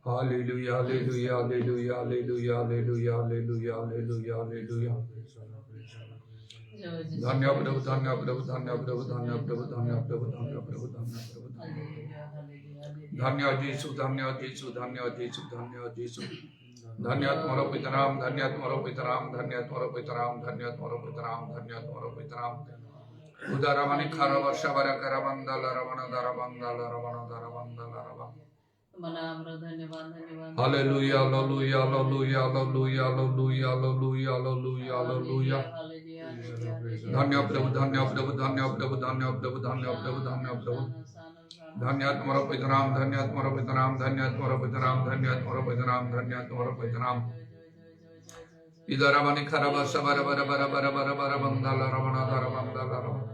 Hallelujah, hallelujah, hallelujah, hallelujah, hallelujah, hallelujah, hallelujah, hallelujah. धन्य प्रभु धन्य प्रभु धन्य प्रभु धन्य प्रभु धन्य प्रभु धन्य प्रभु धन्य प्रभु धन्य जीसु धन्य जीसु धन्य जीसु धन्य जीसु धन्य तुम्हारो पितराम धन्य तुम्हारो पितराम धन्य तुम्हारो पितराम धन्य तुम्हारो पितराम धन्य तुम्हारो पितराम उदारमणि खरव शबर करबंदल रमण दरबंदल रमण दरबंदल रमण Hallelujah, hallelujah, hallelujah, hallelujah, hallelujah, hallelujah, hallelujah, hallelujah. धन्य प्रभु धन्य प्रभु धन्य प्रभु धन्य प्रभु धन्य प्रभु धन्य प्रभु धन्य तुम्हारो पितराम धन्य तुम्हारो पितराम धन्य तुम्हारो पितराम धन्य तुम्हारो पितराम धन्य तुम्हारो पितराम इदरमणि खरव शबर बर बर बर बर बर बंदल रमण दरबंदल रमण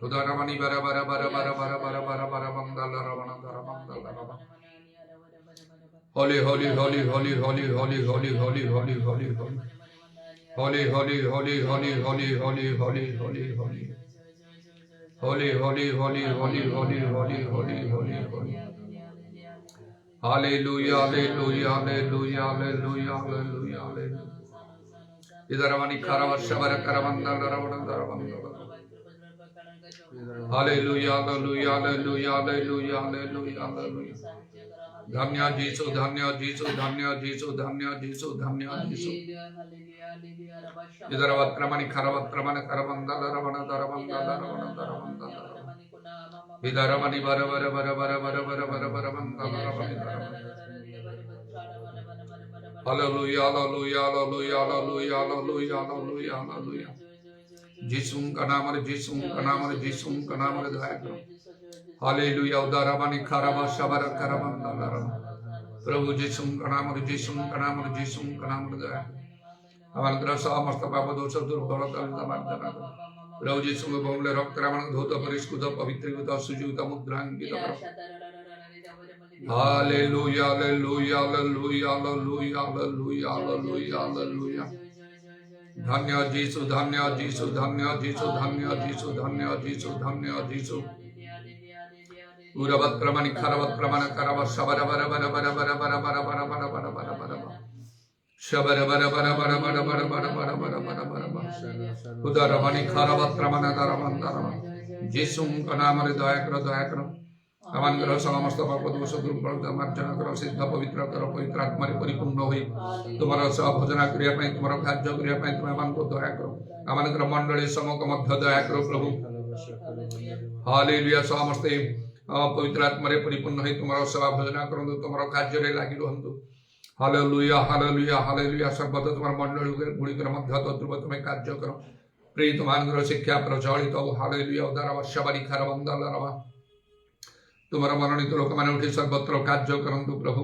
उदारमणि बर बर बर बर बर बर बर बर बंदल रमण दरबंदल रमण Holy, holy, holy, holy, holy, holy, holy, holy, holy, holy, holy. Holy, holy, holy, holy, holy, holy, holy, holy, holy. Holy, holy, holy, holy, holy, holy, holy, holy, holy. Hallelujah, hallelujah, hallelujah, hallelujah, hallelujah, hallelujah. Idaramani karavar shabar karavandal ravanandar vandal. Hallelujah, hallelujah, hallelujah, hallelujah, hallelujah, hallelujah. धन्य जीसु धन्य जीसु धन्य जीसु धन्य जीसु धन्य जीसु इधर वत्रमणि खरवत्रमण करवंदल रवण दरवंदल रवण दरवंदल इधर मणि बर बर बर बर बर बर बर बर वंदल रवण hallelujah hallelujah hallelujah hallelujah hallelujah hallelujah hallelujah Jisu का नाम है जीसु का नाम है जीसु का नाम है दया करो हालेलुया उदारमणि खरव शबर करवंदल प्रभु जीसु का नाम है जीसु का नाम है जीसु का नाम है दया हमारे समस्त पाप दोष दुर्बलता मार्जना प्रभु जीसु के बहुमूल्य रक्त रावण धौत परिष्कृत पवित्रीकृत सुजीवित मुद्रांकित hallelujah hallelujah hallelujah hallelujah hallelujah hallelujah hallelujah धन्य जीसु धन्य जीसु धन्य जीसु धन्य जीसु धन्य जीसु धन्य जीसु उरवत्रमणि खरवत्रमण करव शबर बर बर बर बर बर बर बर बर बर बर बर शबर बर बर बर बर बर बर बर बर बर बर उदरमणि खरवत्रमण दरवंदरम जीसु का नाम रे दया करो আমাদের সমস্ত পাপ দোষ দুর্বলতা মার্জনা কর সিদ্ধ পবিত্র কর পবিত্র আত্মারে পরিপূর্ণ হই তোমার সহ ভোজনা করিয়া পাই তোমার কার্য করিয়া পাই তুমি আমাকে দয়া কর আমাদের মণ্ডলী সমক মধ্য দয়া কর প্রভু হালেলুয়া সমস্ত পবিত্র আত্মারে পরিপূর্ণ হই তোমার সেবা ভোজনা করন্তু তোমার কার্যরে লাগি রহন্তু হালেলুয়া হালেলুয়া হালেলুয়া সর্বদা তোমার মণ্ডলী গুড়িকর মধ্য তদ্রুপ তুমি কার্য কর প্রিয় তোমাদের শিক্ষা প্রচলিত হালেলুয়া উদার অবশ্যবারি খারবন্দল রবা तुम्हारा मनोनीत लोक मैंने उठी सर्वत्र कार्य करंतु प्रभु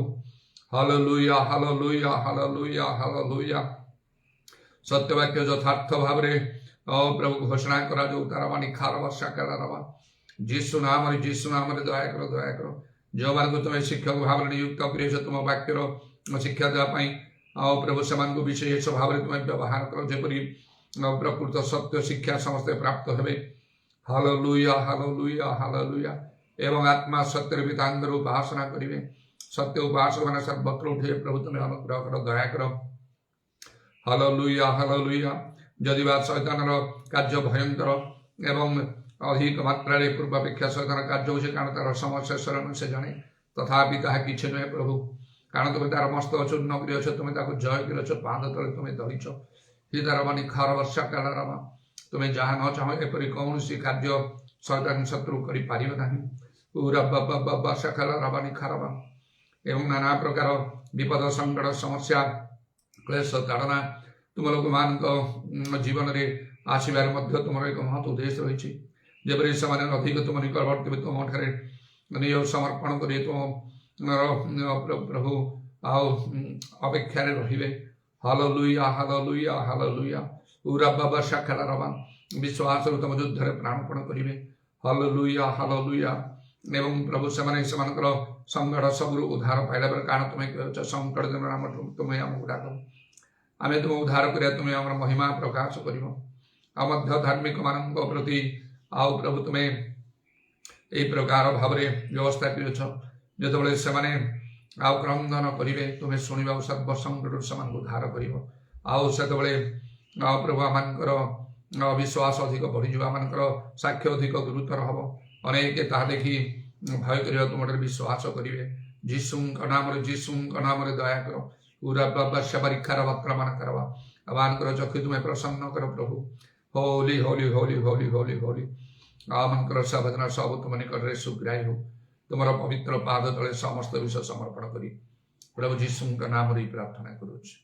हालेलुया हालेलुया हालेलुया हालेलुया सत्यवाक्य यथार्थ भाव रे प्रभु घोषणा करा जो तारा मानी खार वर्षा करा रवा जीसु नाम रे दया करो जो मान को तुम्हें शिक्षक भाव रे नियुक्त करियो तुम वाक्य रो शिक्षा देवा पई प्रभु समान को विशेष भाव रे तुम्हें व्यवहार करो जेपरि प्रकृत सत्य शिक्षा समस्त प्राप्त हेबे हालेलुया हालेलुया हालेलुया एवं आत्मा सत्य पितांगर उपासना करेंगे सत्य उपासक मैंने सर्वत्र उठे प्रभु तुम्हें अनुग्रह करो दया करो हालेलुया हालेलुया यदि बा शैतान कार्य भयंकर एवं अधिक मात्रा पूर्वापेक्षा शैतान कार्य हो कारण तार समस्या शरण से जाने तथापि ताहा किछि नुहे प्रभु कारण तुम्हें तार मस्त चूर्ण कर तुम्हें जय कर पाद तले तुम्हें धरिच ही तार मानी खार वर्षा काल रमा तुम्हें जहाँ न चाहो एपरि कौन कार्य शैतान शत्रु करि पारिबो नाही एवं नाना प्रकार विपद संकट समस्या क्लेश ताड़ना तुम लोक मान जीवन में आसबार तुम एक महत् उद्देश्य रही जबरी से अधिक तुम निकटवर्ती तुम ठारे निज समर्पण कर तुम प्रभु अपेक्षा रे हालेलुया हालेलुया हालेलुया उराबा शाखा रवा विश्वास तुम युद्ध प्राणपण करेंगे हालेलुया हालेलुया एवं प्रभु से संकट सब उद्धार पाइला कारण तुम्हें कह संकट दिन नाम तुम्हें आमको डाक आम तुम उद्धार कर तुम्हें आम महिमा प्रकाश कर धार्मिक मान प्रति आउ प्रभु तुम्हें यही प्रकार भाव व्यवस्था कर जो से ଆଉ କ୍ରନ୍ଦନ କରିବେ, ତୁମେ ଶୁଣିବ ସର୍ବ ସଙ୍କଟରୁ ସେମାନଙ୍କୁ ଉଦ୍ଧାର କରିବ। ଆଉ ସେତେବେଳେ ପ୍ରଭୁ ଆମମାନଙ୍କର ବିଶ୍ୱାସ ଅଧିକ ବଢ଼ିଯିବ, ଆମମାନଙ୍କର ସାକ୍ଷ୍ୟ ଅଧିକ ଗୁରୁତର ହେବ। ଅନେକ ତାହା ଦେଖି ଭୟ କରିବା ତୁମଠାରେ ବିଶ୍ୱାସ କରିବେ। ଯୀଶୁଙ୍କ ନାମରେ ଦୟା କର। ପୁରା ପରୀକ୍ଷାର ବର୍ତ୍ତମାନ କରବା ଆମମାନଙ୍କର ଚକ୍ଷୁ ତୁମେ ପ୍ରସନ୍ନ କର ପ୍ରଭୁ। ହୋଲି ହୋଲି ହୋଲି ହୋଲି ହୋଲି ହୋଲି ଆମମାନଙ୍କର ସାବଧାନ ସବୁ ତୁମ ନିକଟରେ ସୁଗ୍ରାହୀ ହଉ। ତୁମର ପବିତ୍ର ପାଦ ତଳେ ସମସ୍ତ ବିଷୟ ସମର୍ପଣ କରି ପ୍ରଭୁ ଯୀଶୁଙ୍କ ନାମରେ ପ୍ରାର୍ଥନା କରୁଛି।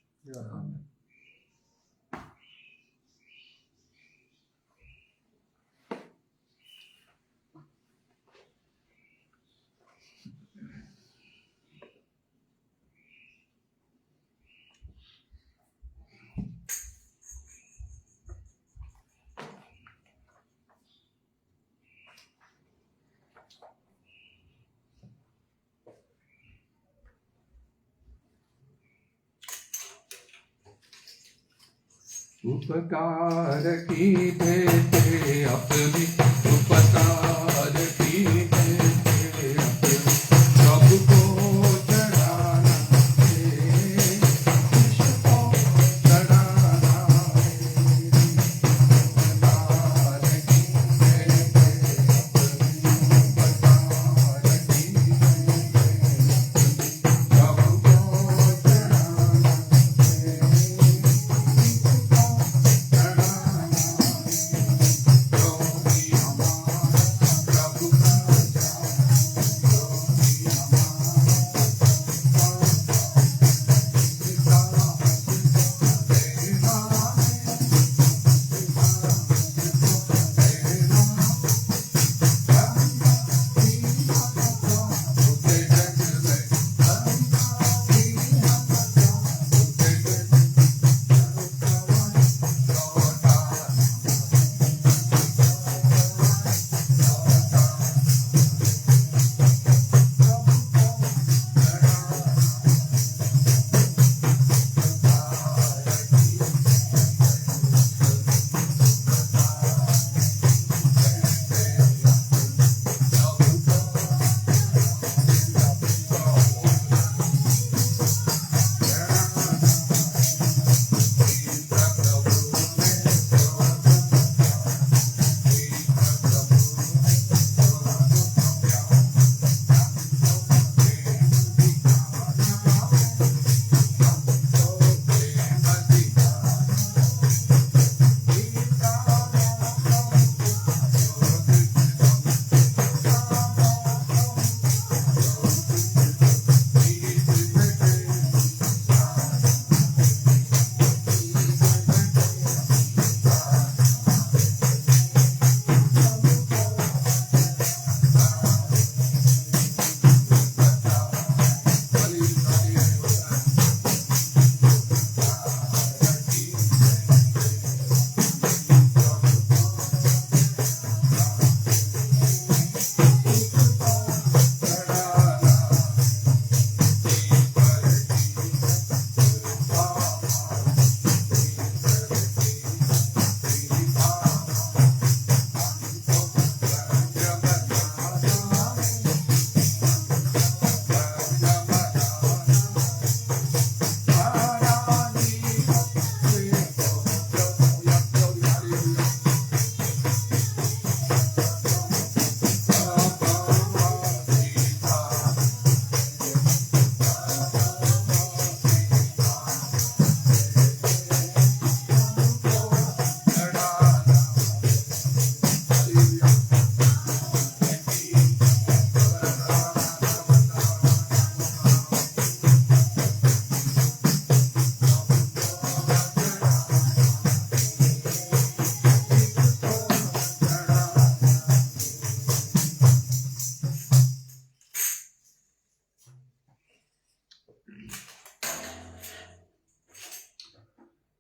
उपकार की देते अपनी, उपकार की देते अपनी, सबको चढ़ाना है, सबको चढ़ाना है। उपकार की देते अपनी, उपकार की देते सबको चढ़ाना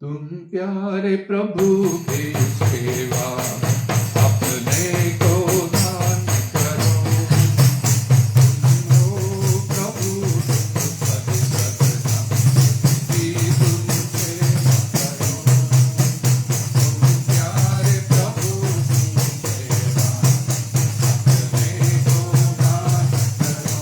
तुम प्यारे प्रभु की सेवा अपने को दान करो। ओ प्रभु तुम सदा की तुम सेवा करो। तुम प्यारे प्रभु की सेवा अपने को दान करो।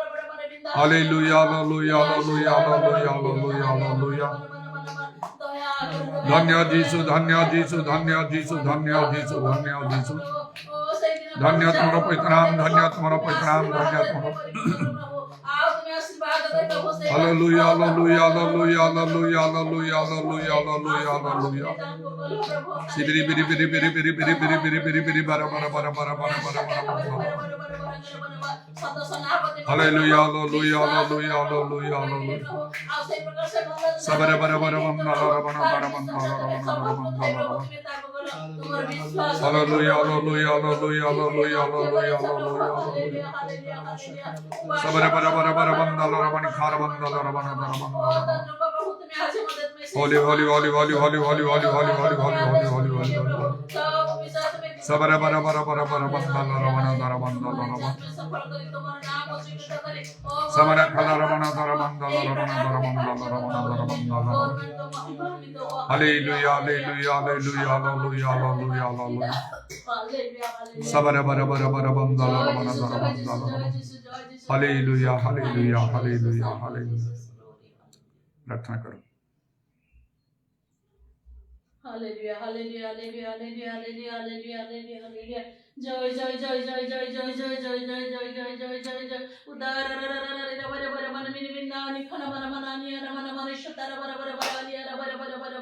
Hallelujah, hallelujah, hallelujah, hallelujah, hallelujah, hallelujah. धन्य जीसु, धन्य जीसु, धन्य जीसु, धन्य जीसु, धन्य जीसु। धन्य तुम्हारा पवित्र नाम, धन्य तुम्हारा पवित्र नाम, धन्य तुम्हारा। Hallelujah, hallelujah, hallelujah, hallelujah, hallelujah, hallelujah, hallelujah, hallelujah. सिबिरी बिरी बिरी बिरी बिरी बिरी बिरी बिरी बिरी बिरी बारा बारा बारा बारा बारा बारा बारा। Hallelujah, hallelujah, hallelujah, hallelujah, hallelujah. सबरे बारा बारा बंदा बारा बारा बारा बंदा बारा बारा बंदा बारा। Hallelujah, hallelujah, hallelujah, hallelujah, hallelujah, hallelujah. सबरे बारा बारा बारा बंदा बारा बानी खार बंदा बारा बारा बारा बंदा। होली होली होली होली होली होली होली होली होली होली होली होली होली। सबरे बारा बारा बारा बारा बंदा बारा बारा बारा बंदा बारा। सबरे खाला बारा बारा बंदा बारा बारा बंदा बारा बारा बंदा बारा। Hallelujah, hallelujah, hallelujah, hallelujah, hallelujah, hallelujah. सबरे बारा बारा बारा बंदा बारा बारा बंदा बारा। Hallelujah, hallelujah, hallelujah, hallelujah. प्रार्थना करो। Hallelujah, hallelujah, hallelujah, hallelujah, hallelujah, hallelujah, hallelujah, hallelujah. जय जय जय जय जय जय जय जय जय जय जय जय जय जय। उदार बरे बरे मन मिनि मिन्नानि खन मन मनानि अन मन मन शतर बरे बरे बरे अन बरे बरे बरे।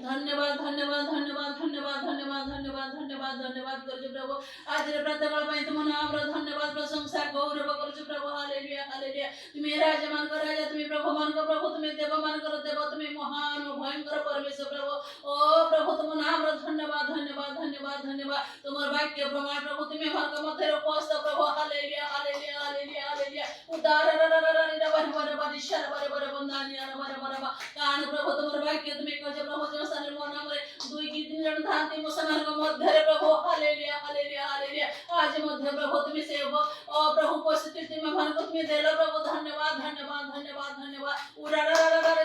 धन्यवाद, धन्यवाद, धन्यवाद, धन्यवाद, धन्यवाद, धन्यवाद, धन्यवाद, धन्यवाद करूछु प्रभु। आज प्रातःकाळ ପାଇଁ तुम नामର धन्यवाद प्रशंसा गौरव करूछु प्रभु। Hallelujah, hallelujah. तुम्ही राजा ମାନଙ୍କର ରାଜା, तुम्ही प्रभु ମାନଙ୍କର प्रभु, तुम्ही देव ମାନଙ୍କର ଦେବ, तुम्ही महान ଓ भयंकर परमेश्वर प्रभु। ओ प्रभु तुम नामର धन्यवाद, धन्यवाद, धन्यवाद, धन्यवाद। तुमर वाक्य प्रमाण प्रभु तुम्ही ମାନଙ୍କ ମଧ୍ୟରେ ଉପସ୍ଥିତ ପ୍ରଭୁ। Hallelujah, hallelujah, hallelujah, hallelujah. ଉଦାର ବରେ ବରେ ଈଶ୍ୱର ବରେ ବରେ ବନ୍ଦାନି ଆର ବରେ ବରେ। କାରଣ ପ୍ରଭୁ ତୁମର ବାକ୍ୟ ତୁମେ କହିଛ ପ୍ରଭୁ ଯେଉଁ ସ୍ଥାନରେ ମୋ ନାମରେ 2 କି 3 ଜଣ ଥାନ୍ତି ମୁଁ ସେମାନଙ୍କ ମଧ୍ୟରେ ପ୍ରଭୁ। Hallelujah, hallelujah, hallelujah. ଆଜି ମଧ୍ୟ ପ୍ରଭୁ ତୁମେ ସେ ପ୍ରଭୁ ଉପସ୍ଥିତି ତୁମେ ମାନଙ୍କୁ ତୁମେ ଦେଲ ପ୍ରଭୁ। ଧନ୍ୟବାଦ, ଧନ୍ୟବାଦ, ଧନ୍ୟବାଦ, ଧନ୍ୟବାଦ। ଉଡ଼ାର ବରେ ବରେ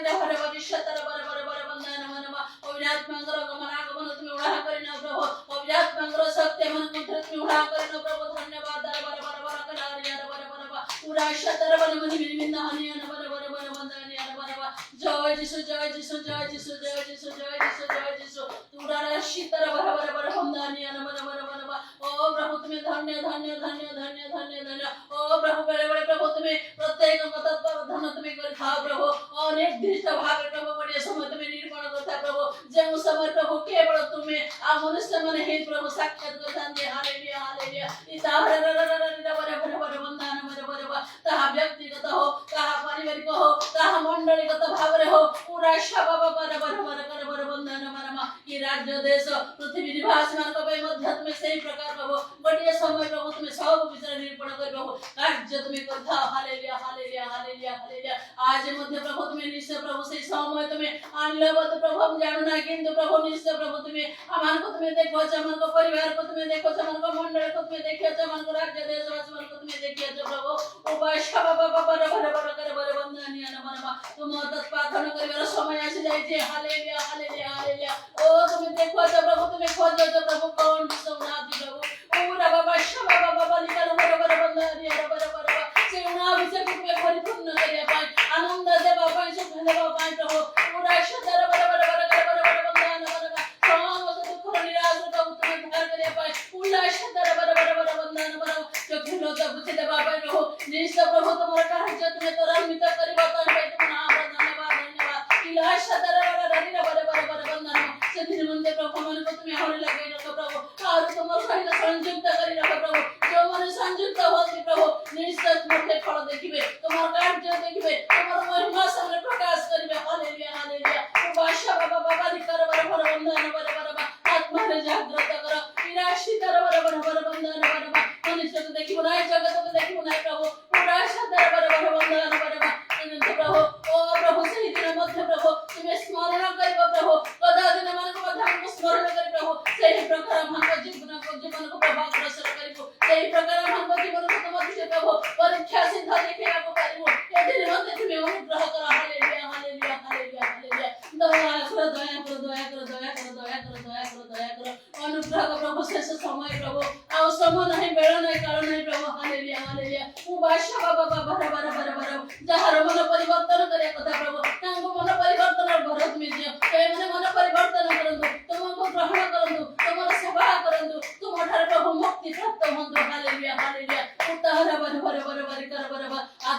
ଈଶ୍ୱର ବରେ ବରେ ବରେ ବନ୍ଦାନ ମାନବା। ଅଭିନାତ୍ମାଙ୍କର ଗମନାଗମନ ତୁମେ ଉଡ଼ା କରିନ ପ୍ରଭୁ। ଅଭିନାତ୍ମାଙ୍କର ଶକ୍ତି ମାନଙ୍କ ମଧ୍ୟରେ ତୁମେ ଉଡ଼ା କରିନ ପ୍ରଭୁ। ଧନ୍ୟବାଦ। ବରେ ବରେ ବରେ କଲାରିଆ ବରେ ବରେ ଉଡ଼ା ଈଶ୍ୱର ବରେ ମନି ମିନ ହନିଆନ ବରେ ବରେ ବରେ ବନ୍ଦାନି ଆର ବରେ। जय जिसु, जय जिसु, जय जिसु, जय जिसु, जय जिसु, जय जिसु। तुरारा शीतर बरे बरे बरे बंदानी आन बरे बरे बरे। ओ प्रभु तुम्हें धन्य धन्य धन्य धन्य धन्य धन्य। ओ प्रभु बड़े बड़े प्रभु तुम्हें प्रत्येक कथा धन तुम्हें कर था प्रभु। अनेक दृष्ट भाग प्रभु बड़े समय तुम्हें निर्माण करता प्रभु। जो समय प्रभु केवल तुम्हें आ मनुष्य मन हे प्रभु साक्षात करतांते। Hallelujah, hallelujah. इतारे बरे बरे बरे बंदान बरे बरे। ताहा व्यक्तिगत हो, ताहा पारिवारिक हो, ताहा मंडलीगत भावरे हो। पूरा शबाब बरे बरे बरे बरे बरे बंदान मनमा। कि राज्य देश पृथ्वी निवासी मान को मध्य तुम्हें सही प्रकार प्रभु गोटे समय प्रभु तुम्हें सब विषय निरूपण कर प्रभु कार्य तुम्हें करथा। Hallelujah, hallelujah, hallelujah, hallelujah. आज मध्य प्रभु तुम्हें निश्चय प्रभु से समय तुम्हें आनलबत प्रभु हम जानू ना किंतु प्रभु निश्चय प्रभु तुम्हें आमान को तुम्हें देखो, आमान को परिवार को तुम्हें देखो, आमान को मंडल को तुम्हें देखो, आमान को राज्य देश वासी मान को तुम्हें देखियो प्रभु। उपाश बाबा बरे बरे बरे करे बरे बंदानी आन मनमा। तुम तत्पाथन करिवार समय आसी जाय जे। Hallelujah, hallelujah, hallelujah. ओ तुम्हें देखो प्रभु, तुम्हें खोजो प्रभु कौन सुनाती प्रभु। पूरा बाबा शबा बाबा निकल बरे बरे बंदानी आन बरे बरे। से उना विषय तुम्हें परिपूर्ण करिया पाए, आनंद देवा पाए, सुख देवा पाए प्रभु। पूरा शतर बरे बरे बरे करे बरे बरे बंदान बरे। समस्त दुख निराश प्रभु तुम्हें धार करिया पाए। पूरा शतर बरे बरे बरे बंदान बरे। जो खिलो तो बुझे देवा पाए प्रभु। निश्चय प्रभु तुम्हारा कार्य तुम्हें त्वरान्वित करिबा तान पाए। तुम नाम धन्यवाद, धन्यवाद। इला शतर बरे बरे बरे बरे बंदान से दिन मंदे प्रभु मन को तुम्हें हरि लगे रखो प्रभु। और तुमर सहित संयुक्त करि रखो प्रभु। जो मन संयुक्त होती प्रभु निश्चय तुम्हारे फल देखिबे, तुम्हार कार्य देखिबे, तुम्हार महिमा सामने प्रकाश करिबे। Hallelujah, hallelujah. भाषा बाबा बाबा निकर बरे बरे बंदान बरे बरे। आत्मा रे जागृत कर विराशी तर बरे बरे बरे बंदान बरे। मनुष्य को देखिबो नाही, जगत को देखिबो नाही प्रभु। पूरा शतर बरे बरे बंदान बरे। प्रभु ओ प्रभु सही दिन मध्य प्रभु तुम्हें स्मरण करिबो प्रभु। कदा दिन मन को मध्य हमको स्मरण करि प्रभु। सही प्रकार हमको जीवन को प्रभाव प्रसर करिबो। सही प्रकार हमको जीवन को तुम से प्रभु परीक्षा सिद्ध देखिया को करिबो। ए दिन मध्य तुम्हें अनुग्रह कर। Hallelujah, hallelujah, hallelujah, hallelujah. दया करो, दया करो, दया करो, दया करो, दया करो, दया करो, दया करो। अनुग्रह कर प्रभु शेष समय प्रभु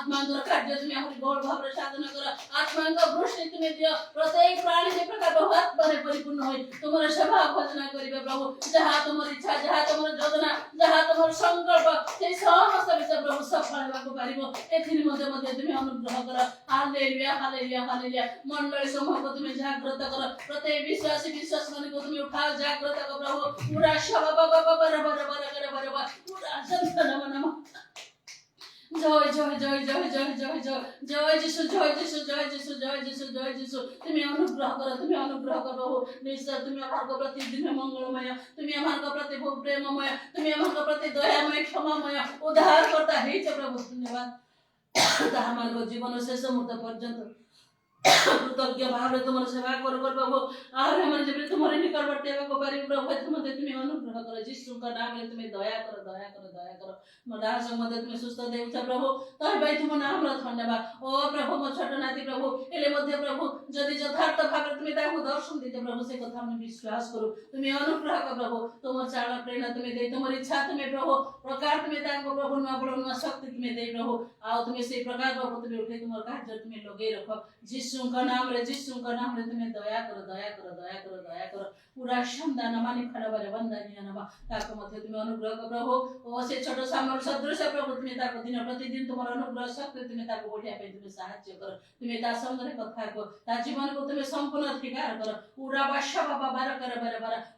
आत्मांतर कार्य तुम्हें आहुरी गौर भाव साधन कर आत्मांतर वृष्टि तुम्हें दियो प्रत्येक प्राणी जे प्रकार प्रभु आत्मारे परिपूर्ण होई तुमर सेवा भजना करिबे प्रभु जहाँ तुमर इच्छा जहाँ तुमर योजना जहाँ तुमर संकल्प से समस्त विषय प्रभु सफल हेबाको पारिबो एथिनि मध्ये तुम्हें अनुग्रह कर हालेलुया हालेलुया हालेलुया मंडली समूह को तुम्हें जागृत कर प्रत्येक विश्वासी विश्वास माने को तुम्हें उठाओ जागृत कर प्रभु पूरा शब बब पूरा संतन मन जय जय जय जय जय जय जय जय जिसु जय जिसु जय जिसु जय जिसु जय जिसु तुम्हें अनुग्रह कर प्रभु निश्चय तुम्हें हमारे प्रति दिन मंगलमय तुम्हें हमारे प्रति प्रेममय तुम्हें हमारे प्रति दयामय क्षमामय उद्धार करता है प्रभु धन्यवाद हमारे जीवन शेष मुहूर्त पर्यंत कृतज्ञ भाव तुम सेवा कर प्रभु और हमारे जब तुम्हारे निकटवर्ती को पारी प्रभु तुम्हें अनुग्रह कर यीशु का नाम में तुम्हें दया कर दया कर दया कर मदार संबंध तुम्हें सुस्थ देउछ प्रभु तय भाई तुम नाम रो धन्यवाद ओ प्रभु मो छोट नाती प्रभु एले मध्य प्रभु जदि यथार्थ भाव तुम्हें ताको दर्शन देते प्रभु से कथा हम विश्वास करू तुम्हें अनुग्रह कर प्रभु तुम चाल प्रेरणा तुम्हें दे तुम्हारी इच्छा तुम्हें प्रभु प्रकार तुम्हें ताको प्रभु नुआ बड़ शक्ति तुम्हें दे प्रभु आओ तुम्हें से प्रकार प्रभु तुम्हें उठे तुम्हारा कार्य तुम्हें लगे रखो यीशु का नाम रे तुम्हें दया कर दया कर दया कर दया कर पूरा संदान मानि खड़ा बारे वंदनीय नाम ताको मध्य तुम्हें अनुग्रह कर प्रभु ओ से छोट सामर सदृश प्रभु तुम्हें ताको दिन प्रतिदिन तुम्हारा अनुग्रह शक्ति तुम्हें ताको बढ़िया पे तुम्हें सहायता कर तुम्हें ता संग रे कथा को ता जीवन को तुम्हें संपूर्ण अधिकार कर पूरा वर्ष बाबा बार कर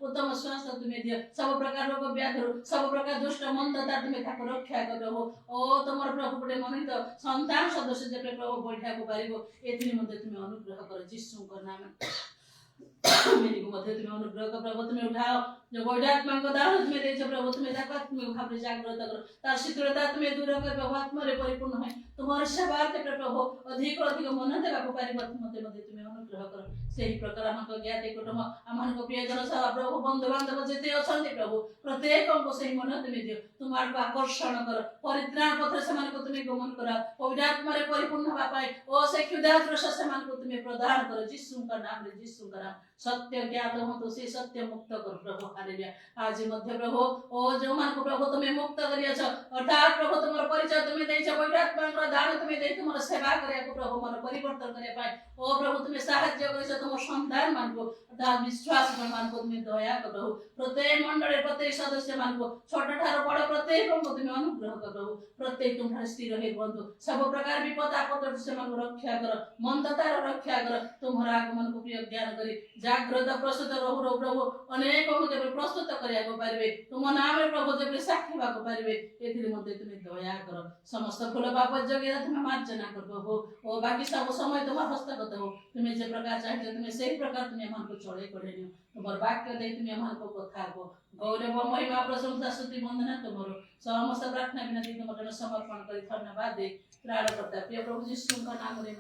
उत्तम स्वास्थ्य तुम्हें दियो सब प्रकार रोग व्याधि सब प्रकार दुष्ट मंदता तुम्हें ताको रक्षा कर प्रभु ओ तुमर प्रभु पटे मनित संतान सदस्य जे प्रभु बढ़िया को पारिबो एथिनि मध्ये तुम्हें अनुग्रह कर यीशु का नाम मेरी को मध्य तुम्हें अनुग्रह कर प्रभु तुम्हें उठाओ जो गौडात्मा को दान तुम्हें देछ प्रभु तुम्हें तात्मिक भाव जागृत कर तार शीतलता तुम्हें दूर कर प्रभु आत्मा रे परिपूर्ण है तुम्हारे सेवा के प्रभु अधिक मन देवा को पारिबो मते तुम्हें अनुग्रह कर सही प्रकार हमको ज्ञाति कुटुंब हमन को प्रियजन सब प्रभु बंधु बांधव जेते अछंती प्रभु प्रत्येक को सही मन तुम्हें दियो तुम्हार को आकर्षण कर परित्राण पत्र समान को तुम्हें गमन कर पवित्रात्मा रे परिपूर्ण होबा पाए ओ से क्षुधार्त रस समान को तुम्हें प्रदान कर यीशु का नाम रे यीशु का नाम सत्य ज्ञात हो तो से सत्य मुक्त कर प्रभु हालेलुया आज मध्य प्रभु ओ जो मान को प्रभु तुम्हें मुक्त करिया छ अर्थात प्रभु तुम्हारा परिचय तुम्हें देछ पवित्रात्मा का दान तुम्हें दे तुम्हारा सेवा करिया को प्रभु मन परिवर्तन करिया पाए ओ प्रभु तुम्हें सहायता करिस तुम संतान मान को दा विश्वास मान को तुम्हें दया कर प्रभु प्रत्येक मंडल प्रत्येक सदस्य मान को छोट ठार बड़ प्रत्येक को तुम्हें अनुग्रह कर प्रभु प्रत्येक तुम्हारे स्थिर रहे बंधु सब प्रकार विपद आपद से मान रक्षा कर मंदता रक्षा कर तुम्हारा आगमन को प्रिय ज्ञान करी जागृत प्रस्तुत रहो प्रभु अनेक को जब प्रस्तुत करिया को पारिबे तुम नाम रे प्रभु जब साक्षी बा को पारिबे एथिरे मध्ये तुम्हें दया कर समस्त फूल पाप जगह तुम्हें मार्जना कर प्रभु ओ बाकी सब समय तुम्हार हस्तगत हो तुम्हें जे प्रकार चाहे तुम्हें सही प्रकार तुम्हें मन को चढ़े करेनियो तुम्हार वाक्य दे तुम्हें मन को कथा को गौरव महिमा प्रशंसा स्तुति वंदना तुम्हारो समस्त प्रार्थना विनती तुम्हारे समर्पण करी धन्यवाद दे प्रार्थना करता प्रिय प्रभु यीशु का नाम रे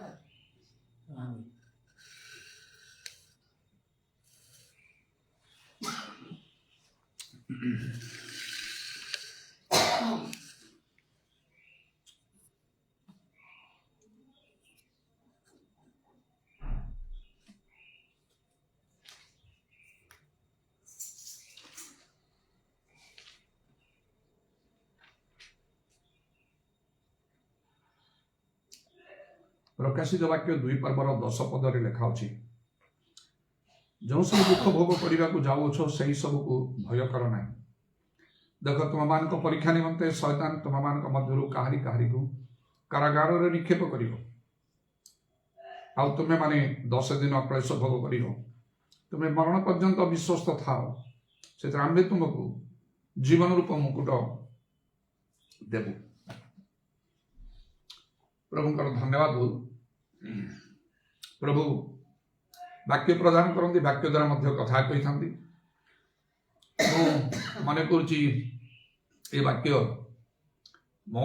आमीन। प्रकाशित वाक्य 2 पर्वर 10 पदरे लेखा अछि जो सब दुख भोग करने को जाऊछ से सब को भय कर ना देख तुम मान परीक्षा निमंते शैतान तुम मान मध्य कहारी को कारागार रे निक्षेप कर तुम्हें माने 10 दिन क्लेश भोग कर तुम्हें मरण पर्यंत विश्वस्त था से आम्भे तुमको जीवन रूप मुकुट देव प्रभु धन्यवाद हो प्रभु वाक्य प्रदान करते वाक्य द्वारा मध्य कथा कही था मन कर वाक्य मो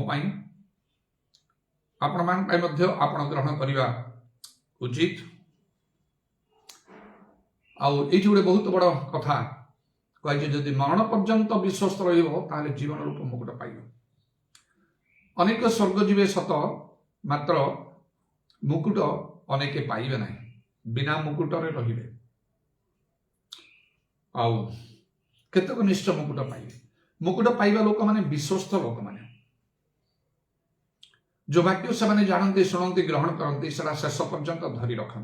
आपण मान आपण ग्रहण करने उचित आई गोटे बहुत बड़ कथा कही जदि मरण पर्यंत विश्वस्त रहा जीवन रूप मुकुट पाइब अनेक स्वर्ग जीवे सत मात्र मुकुट अनेके पाइबे ना बिना मुकुटरे रहिबे आउ केतक निष्ठ मुकुट पाइबे मुकुट पाइबा लोक माने विश्वस्त लोक माने जो वाक्य से जानते शुणती ग्रहण करती से शेष पर्यंत धरी रखती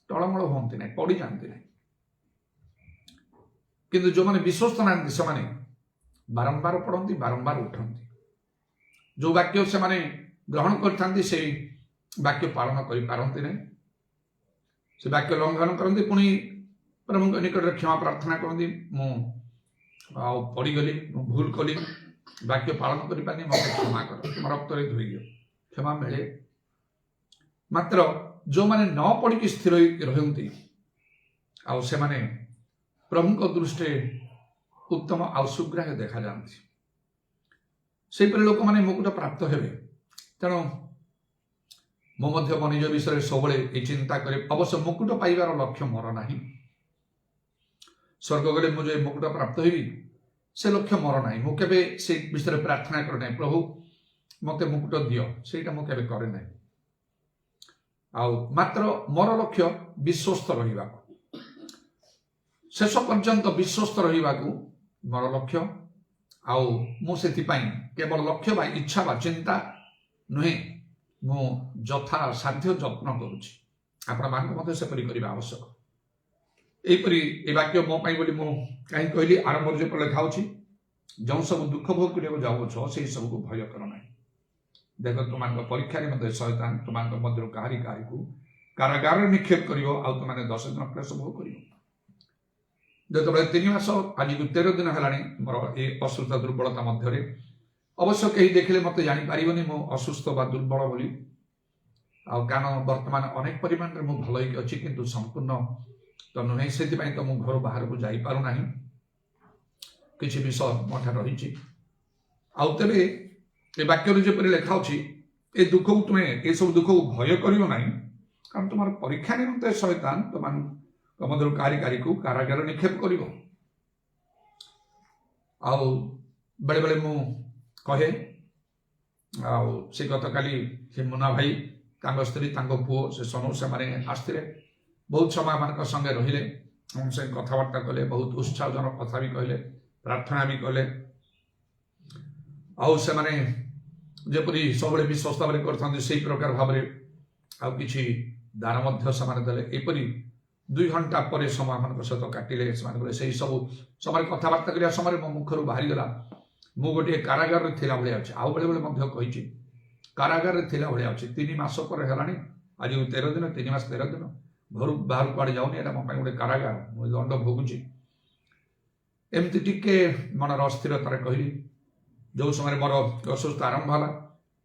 टलमल हमें ना पड़ जाती ना किंतु जो मैंने विश्वस्त ना से बारंबार पढ़ती बारंबार उठती जो वाक्य से ग्रहण करते से वाक्य पालन करते ना से वाक्य लंघन करते पुणी प्रभु निकट क्षमा प्रार्थना करती पड़गली भूल कली वाक्य पालन कर पानी मत क्षमा कर तुम रक्त धोई दियो क्षमा मिले मात्र जो मैंने न पढ़ी स्थिर रही से प्रभु दृष्टि उत्तम आउ सुग्राह्य देखा जाती से लोक मैंने मुकुट प्राप्त हे तेणु मो निज विषय सब चिंता करे अवश्य मुकुट पाइबार लक्ष्य मोर ना स्वर्ग गले मुझे मुकुट प्राप्त होगी से लक्ष्य मोर ना मुझे से विषय प्रार्थना करे ना प्रभु मत मुकुट दियो से मुझे करे ना मात्र मोर लक्ष्य विश्वस्त रहा शेष पर्यंत विश्वस्त रहा मोर लक्ष्य मुझे केवल लक्ष्य बा इच्छा बा चिंता नुहे मु यथा साध्य जत्न करुँच सेपरी करने आवश्यक यहीपरि ये वाक्य मो बोली मु कहीं कहली आरंभ जो लिखा जो सब दुख भोग करने जाऊछ से सब को भय कर ना देख तुम परीक्षा शैतान तुम मध्य कहारी कहारी को कारागार निक्षेप कर तुम 10 दिन क्लेश भोग कर जो 3 मास आज को 13 दिन है मोर ये असुस्थ दुर्बलता मध्य अवश्य कहीं देखले मत जापर मो असुस्थ बा दुर्बल बोली कारण बर्तमान अनेक परिमाण में भल अच्छी किंतु संपूर्ण तो नुहे से तो मु घर बाहर को जापार ना किसी विषय मोठा रही तेरे ये वाक्य जपरी लिखा ये दुख को तुम्हें ये सब दुख को भय करियो नहीं कारण तुम परीक्षा निमंते शैतान तुम मध्य कार्यकारी को कारागार निक्षेप कर बेले बेले मु कहे से गत काली से मुना भाई स्त्री पुओ से सोनू से आसते बहुत समय मान संगे रहिले से कथबार्ता कले बहुत उत्साहजनक कथा भी कहले प्रार्थना भी कले से माने जेपरी सब विश्वस्त भाव करते प्रकार भाव कि दान से देले 2 घंटा पर समय मान सहित काटिले से सब समय कथबार्ता करने समय मो मुखर बाहरी गला मु गोटे कारागार थिला भले अच्छे आउ बेले बेले कही कारागार थिला भले अच्छे 3 मास पर है आज 13 दिन 3 मास 13 दिन घर बाहर कड़े जाऊनी एटा मो गोटे कारागार मुझे दंड भोगुची एमती टिके मनर अस्थिरतार कहली जो समय मोर असुस्थ आरंभ है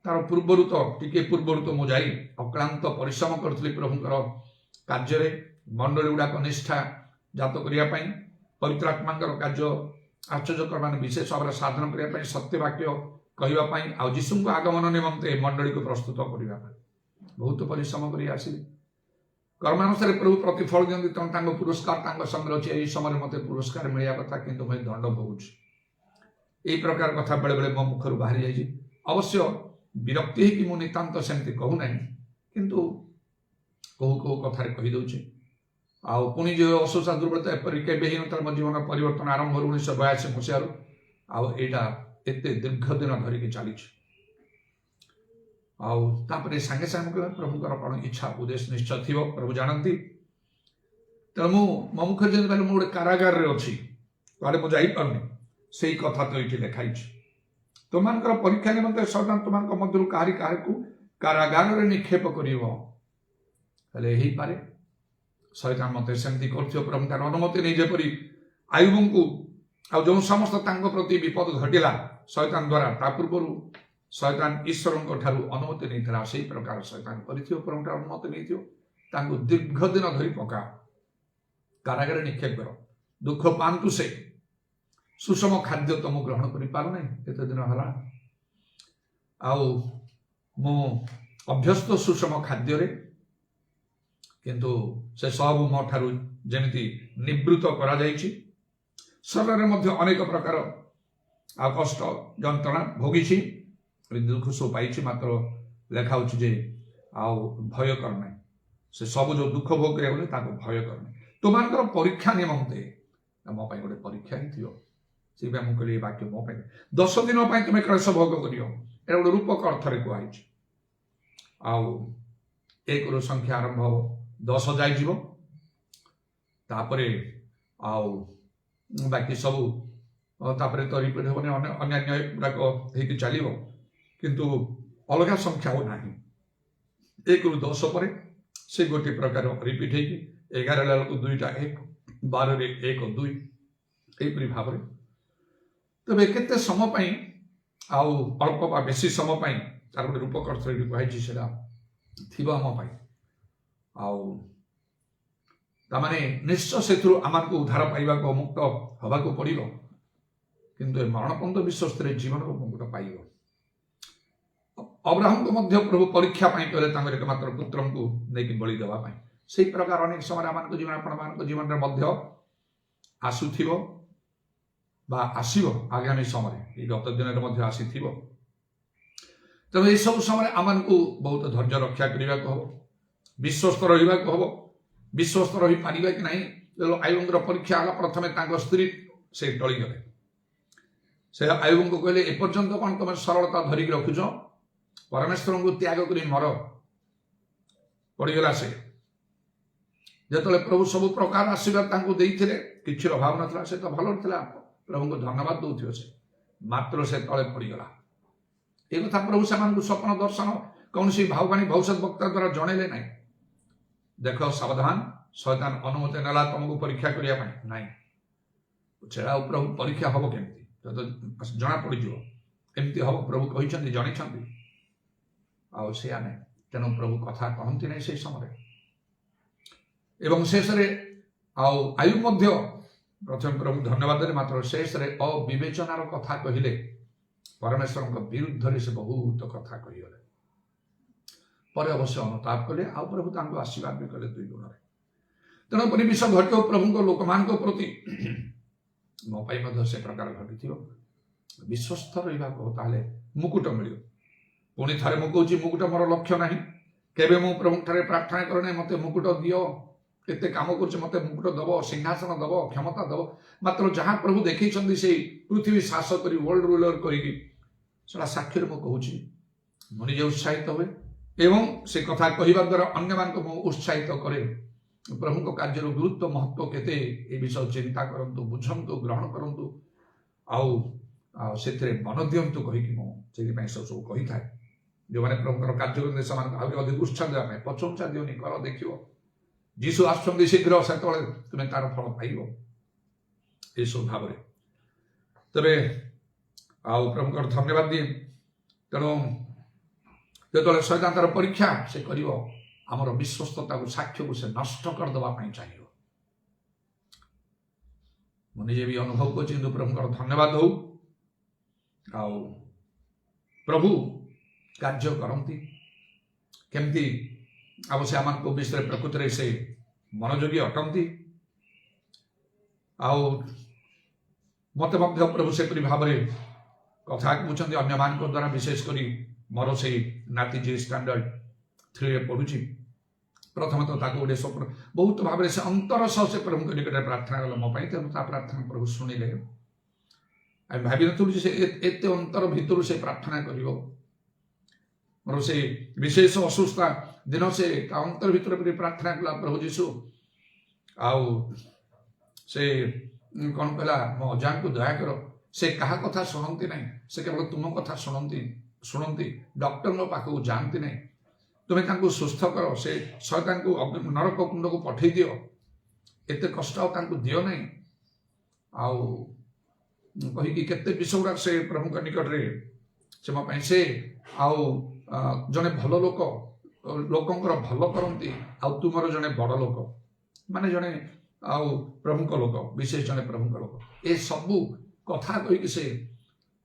तार पूर्वर तो टिके पूर्वर तो मुझे अक्लांत परिश्रम करी प्रभुंर कार्य मंडली गुड़ाक निष्ठा जात करने पवित्र आत्मा कार्य आश्चर्यकर मान विशेष भाव साधन करने सत्य वाक्य कहवाई आ जीशु को आगमन निमंते मंडली को प्रस्तुत करने बहुत परिश्रम कर आसली कर्मानुसार प्रभु प्रतिफल दिखती तुम पुरस्कार संगे अच्छे यही समय मत पुरस्कार मिलवा कथा कि मैं दंड भोगुची यही प्रकार कथा बेले बेले मो मुखर बाहरी जाइए अवश्य विरक्ति कि मुझे नितांत सेमती कहूना किंतु कहू कहू कथार कहीदे पुणी जो असुस्थ दुर्बलता एपरी केवे ही न मो जीवन परिवर्तन आरंभ 1982 मसीह आईटा एत दीर्घ दिन धरिकी चली आउे सांगे सांगे प्रभुकर कौन इच्छा उद्देश्य निश्चय थी प्रभु जानती तेणु मो मुखर जमी कहले गोटे कारागार अच्छी कड़े मुझे जापारे से कथा तो ये लिखाई तुम परीक्षा निमंते शैतान तुम मध्य कहारी क्या कारागार निक्षेप कर शैतान मत सेमती कर प्रभु तार अनुमति नहीं जेपरी आयुब को आ जो समस्त प्रति विपद घटिला शैतान द्वारा ता पूर्व शैतान ईश्वर अनुमति नहीं से प्रकार शैतान कर प्रभु अनुमति नहीं दीर्घ दिन धरी पका कारागार निक्षेप कर दुख पातु से सुषम खाद्य तुम ग्रहण कर पारना एत दिन है मो अभ्यस्त सुषम खाद्य किंतु से सब मो ठारू जमी निवृत्त करा शरीर में अनेक प्रकार आ कष्ट जंत्रणा भोगी दुख सब पाई मात्र लेखा जे भय करना से सब जो दुख भोग करा भय करना तुम परीक्षा निमंते मो गोटे परीक्षा ही थी से मुझे वाक्य मो 10 दिन तुम्हें क्लेश भोग कर गोटे रूपक अर्थर कहुई आउ 1 रु संख्या आरंभ हो 10 जाइजिवो तापरे आउ बाकी सब तापरे तो रिपीट होने अन्य गुड़ाक होगी चलो किंतु अलग संख्या हो ना 1 रु 10 पर से गोटे प्रकार रिपीट हो 11 बेलू 2टा 1 12 रे 1 2 यहीपरी भाव में तबे केते समय आउ अल्प बा बेसी समय तार गोटे रूपक अर्थ कही से आम आउ तामाने निश्चय से आम को उद्धार पाइबा मुक्त हवा को पड़ो किंतु मरणपंत विश्वस्त जीवन को मुक्त पाइब अब्राहम को मध्य प्रभु परीक्षा कहले एकमात्र पुत्र को लेकिन बलि देवाई से प्रकार अनेक समय आम जीवन आपण जीवन में आसुथिबो बा आसीबो आगामी समय गत दिन में आसी तेज सब समय आम को बहुत धैर्य रक्षा करने को हम विश्वस्त रहा हम विश्वस्त रही पारिबा कि नहीं आयुबर परीक्षा आला प्रथम स्त्री से टलीगले से आयुब को कहले एपर्यंत कौन तुम सरलता धरिक रखुच परमेश्वर को त्याग कर मर पड़गला से जो प्रभु सब प्रकार आशीर्वाद देते किसी अभाव नाला से तो भल था प्रभु को धन्यवाद दौथ से मात्र से तले पड़गला ये कथा प्रभु से स्वप्न दर्शन कौन सी भाववाणी भविष्य वक्ता द्वारा जनइले ना देख सावधान शैतान अनुमति नाला तुमको परीक्षा करने ना सेड़ा प्रभु परीक्षा हम केमती तो जना पड़ एमती हम प्रभु कहते जन आया ना तेणु प्रभु कथा कहती नहीं से समय एवं शेष आयु प्रथम प्रभु धन्यवाद मात्र शेष अविवेचनार कथा कहले परमेश्वर विरुद्ध से बहुत कथा कहीगले पर अवश्य अनुताप कले आ प्रभु आशीर्वाद भी कले 2 गुण तेणुपरी विषय घटो प्रभु लोक मान प्रति मो से प्रकार घटी विश्वस्त रहा मुकुट मिल पुणी थे मुझे मुकुट मोर लक्ष्य ना केवे मु प्रभु ठारे प्रार्थना करना मत मुकुट दियो केते काम कर मत मुकुट दब सिंहासन दब क्षमता दब मात्र जहाँ प्रभु देखी से पृथ्वी शासक कर वर्ल्ड रूलर कर साक्षी मुझे कहूँ मुझे उत्साहित हुए एवं से कथा कहवा द्वारा अन्य मान उत्साहित करे प्रभु को कार्य गुरुत्व महत्व केते ए विषय चिंता करंतु बुझंतु ग्रहण करंतु आउ से मन दिंतु कहीकि मुझे सब कही था जो मैंने प्रभु कार्य करते से अधिक उत्साह देवाई पचौंचा दिवनी कर देख जीशु आसुँच शीघ्र से तुम्हें तार फल पाइब ये भाव में तेरे आउ प्रभु धन्यवाद दिए तेणु जो शैतान तार परीक्षा से कर आमर विश्वस्तता को साक्ष्य को से नष्ट करदे चाहिए मुझे भी अनुभव कर किंतु प्रभु धन्यवाद हो आउ प्रभु कार्य करती केमती आम से आम विषय प्रकृति से मनोयोगी अटंती आउ मत प्रभु से भाव में कथा कहते अन्य मान द्वारा विशेषकर मोर से नाती जी स्टैंडर्ड 3 पढ़ुची प्रथम तो गोटे स्वप्न बहुत भाव से अंतर सह से प्रभु के निकट प्रार्थना कल मो तेणु प्रार्थना प्रभु शुणिले भावी नु से एत अंतर भितर से प्रार्थना कर मोर से विशेष असुस्था दिन से अंतर भितर प्रार्थना कला प्रभु जीशु आउ से कौन कहला मो अजा को दया कर से क्या कथा शुणती ना से केवल तुम कथा शुणती डॉक्टर पाखक जाती ना तुम्हें सुस्थ कर से शैतान को नरक कुंड को पठे दियो एत कष्ट दियो ना आउ कहीकि केते विषय गुड़ा से प्रभु के निकट रे से मो से आउ जने भल लोक लोकंकर भल करती आउ तुमर जने बड़ लोक माने जने आउ प्रभु लोक विशेष जने प्रभु लोक ए सबू कथा कहीकि से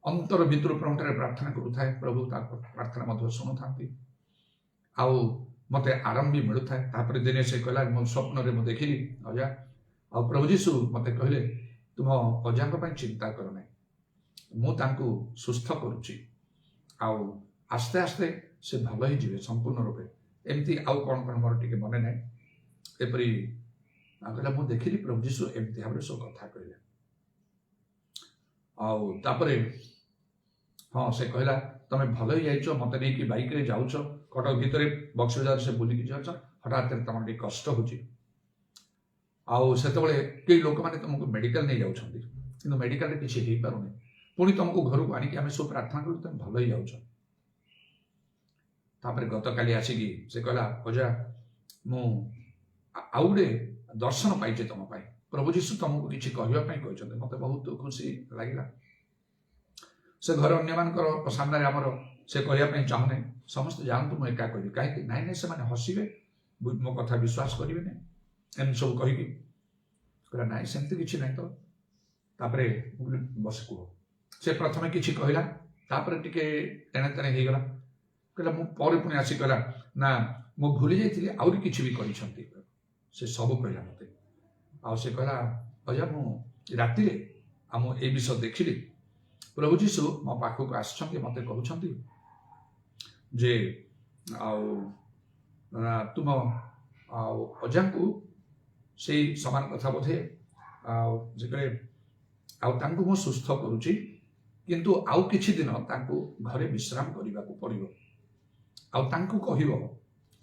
अंतर भितर प्रभु प्रार्थना करुए प्रभु प्रार्थना शुणु था आउ मत आराम भी मिलू था दिने से कहला मो स्वप्न में देखिली अजा आ प्रभु जीशु मत कहले तुम अजा चिंता करना मुझे सुस्थ करुच्ची आउ आस्ते आस्ते से भल ही जीवे संपूर्ण रूपे एमती आउ कौन कौन मोर टे मन ना एपरी कहला मुझे देखिली प्रभु जीशु एमती भाव सब कथा कहले आउ हाँ से कहला तमें भल ही जाइच मत नहीं कि बाइक रे जाऊच कटक भितर बक्स बजार से बुलिकी जाऊछ हठात तुम टे कष्ट होची आउ से कई लोक मैंने तुमको मेडिकल नहीं जाउछंती किंतु मेडिकल रे किछि हेई पारुनी पुणी तुमको घर को आनिक आम सब प्रार्थना करूँ तुम भल ही जाऊछ तापर गत काली आसिकी से कहला अजा मु आउ गोटे दर्शन पाइछे तुम पाई प्रभु जीशु तुमको किछि कहबा पई कहछन्ते मते बहुत खुशी लागिला से घर अन्य मानकर सामने आमर से कहबा पई चाहुने समस्त जानतु मु एका कहबी काहे नाइ नाइ से माने हसिबे मो कथा विश्वास करिवे ने एम सब कहिकी कहला नाइ सेमति किछि नाइ तो तापरे बस को से प्रथमे किछि कहला तापरे टिके तेने तेने हे गला कहला मु पर पुनी आसी कहला ना मु भूली जाइथिली आउरी किछि भी करिसंती से सब कहला मते आ से कहला अजा मु राति रे हम ए विषय देखिली प्रभु जीशु मो पाखो को आछंती मते कहउछंती जे आउ तुम आउ अजा को से समान कथा बोधे आउ जे आउ तांको मु सुस्थ करूची किंतु आउ किछि दिन तांको घरे विश्राम करिबा को पड़िबो आउ तांको कहिबो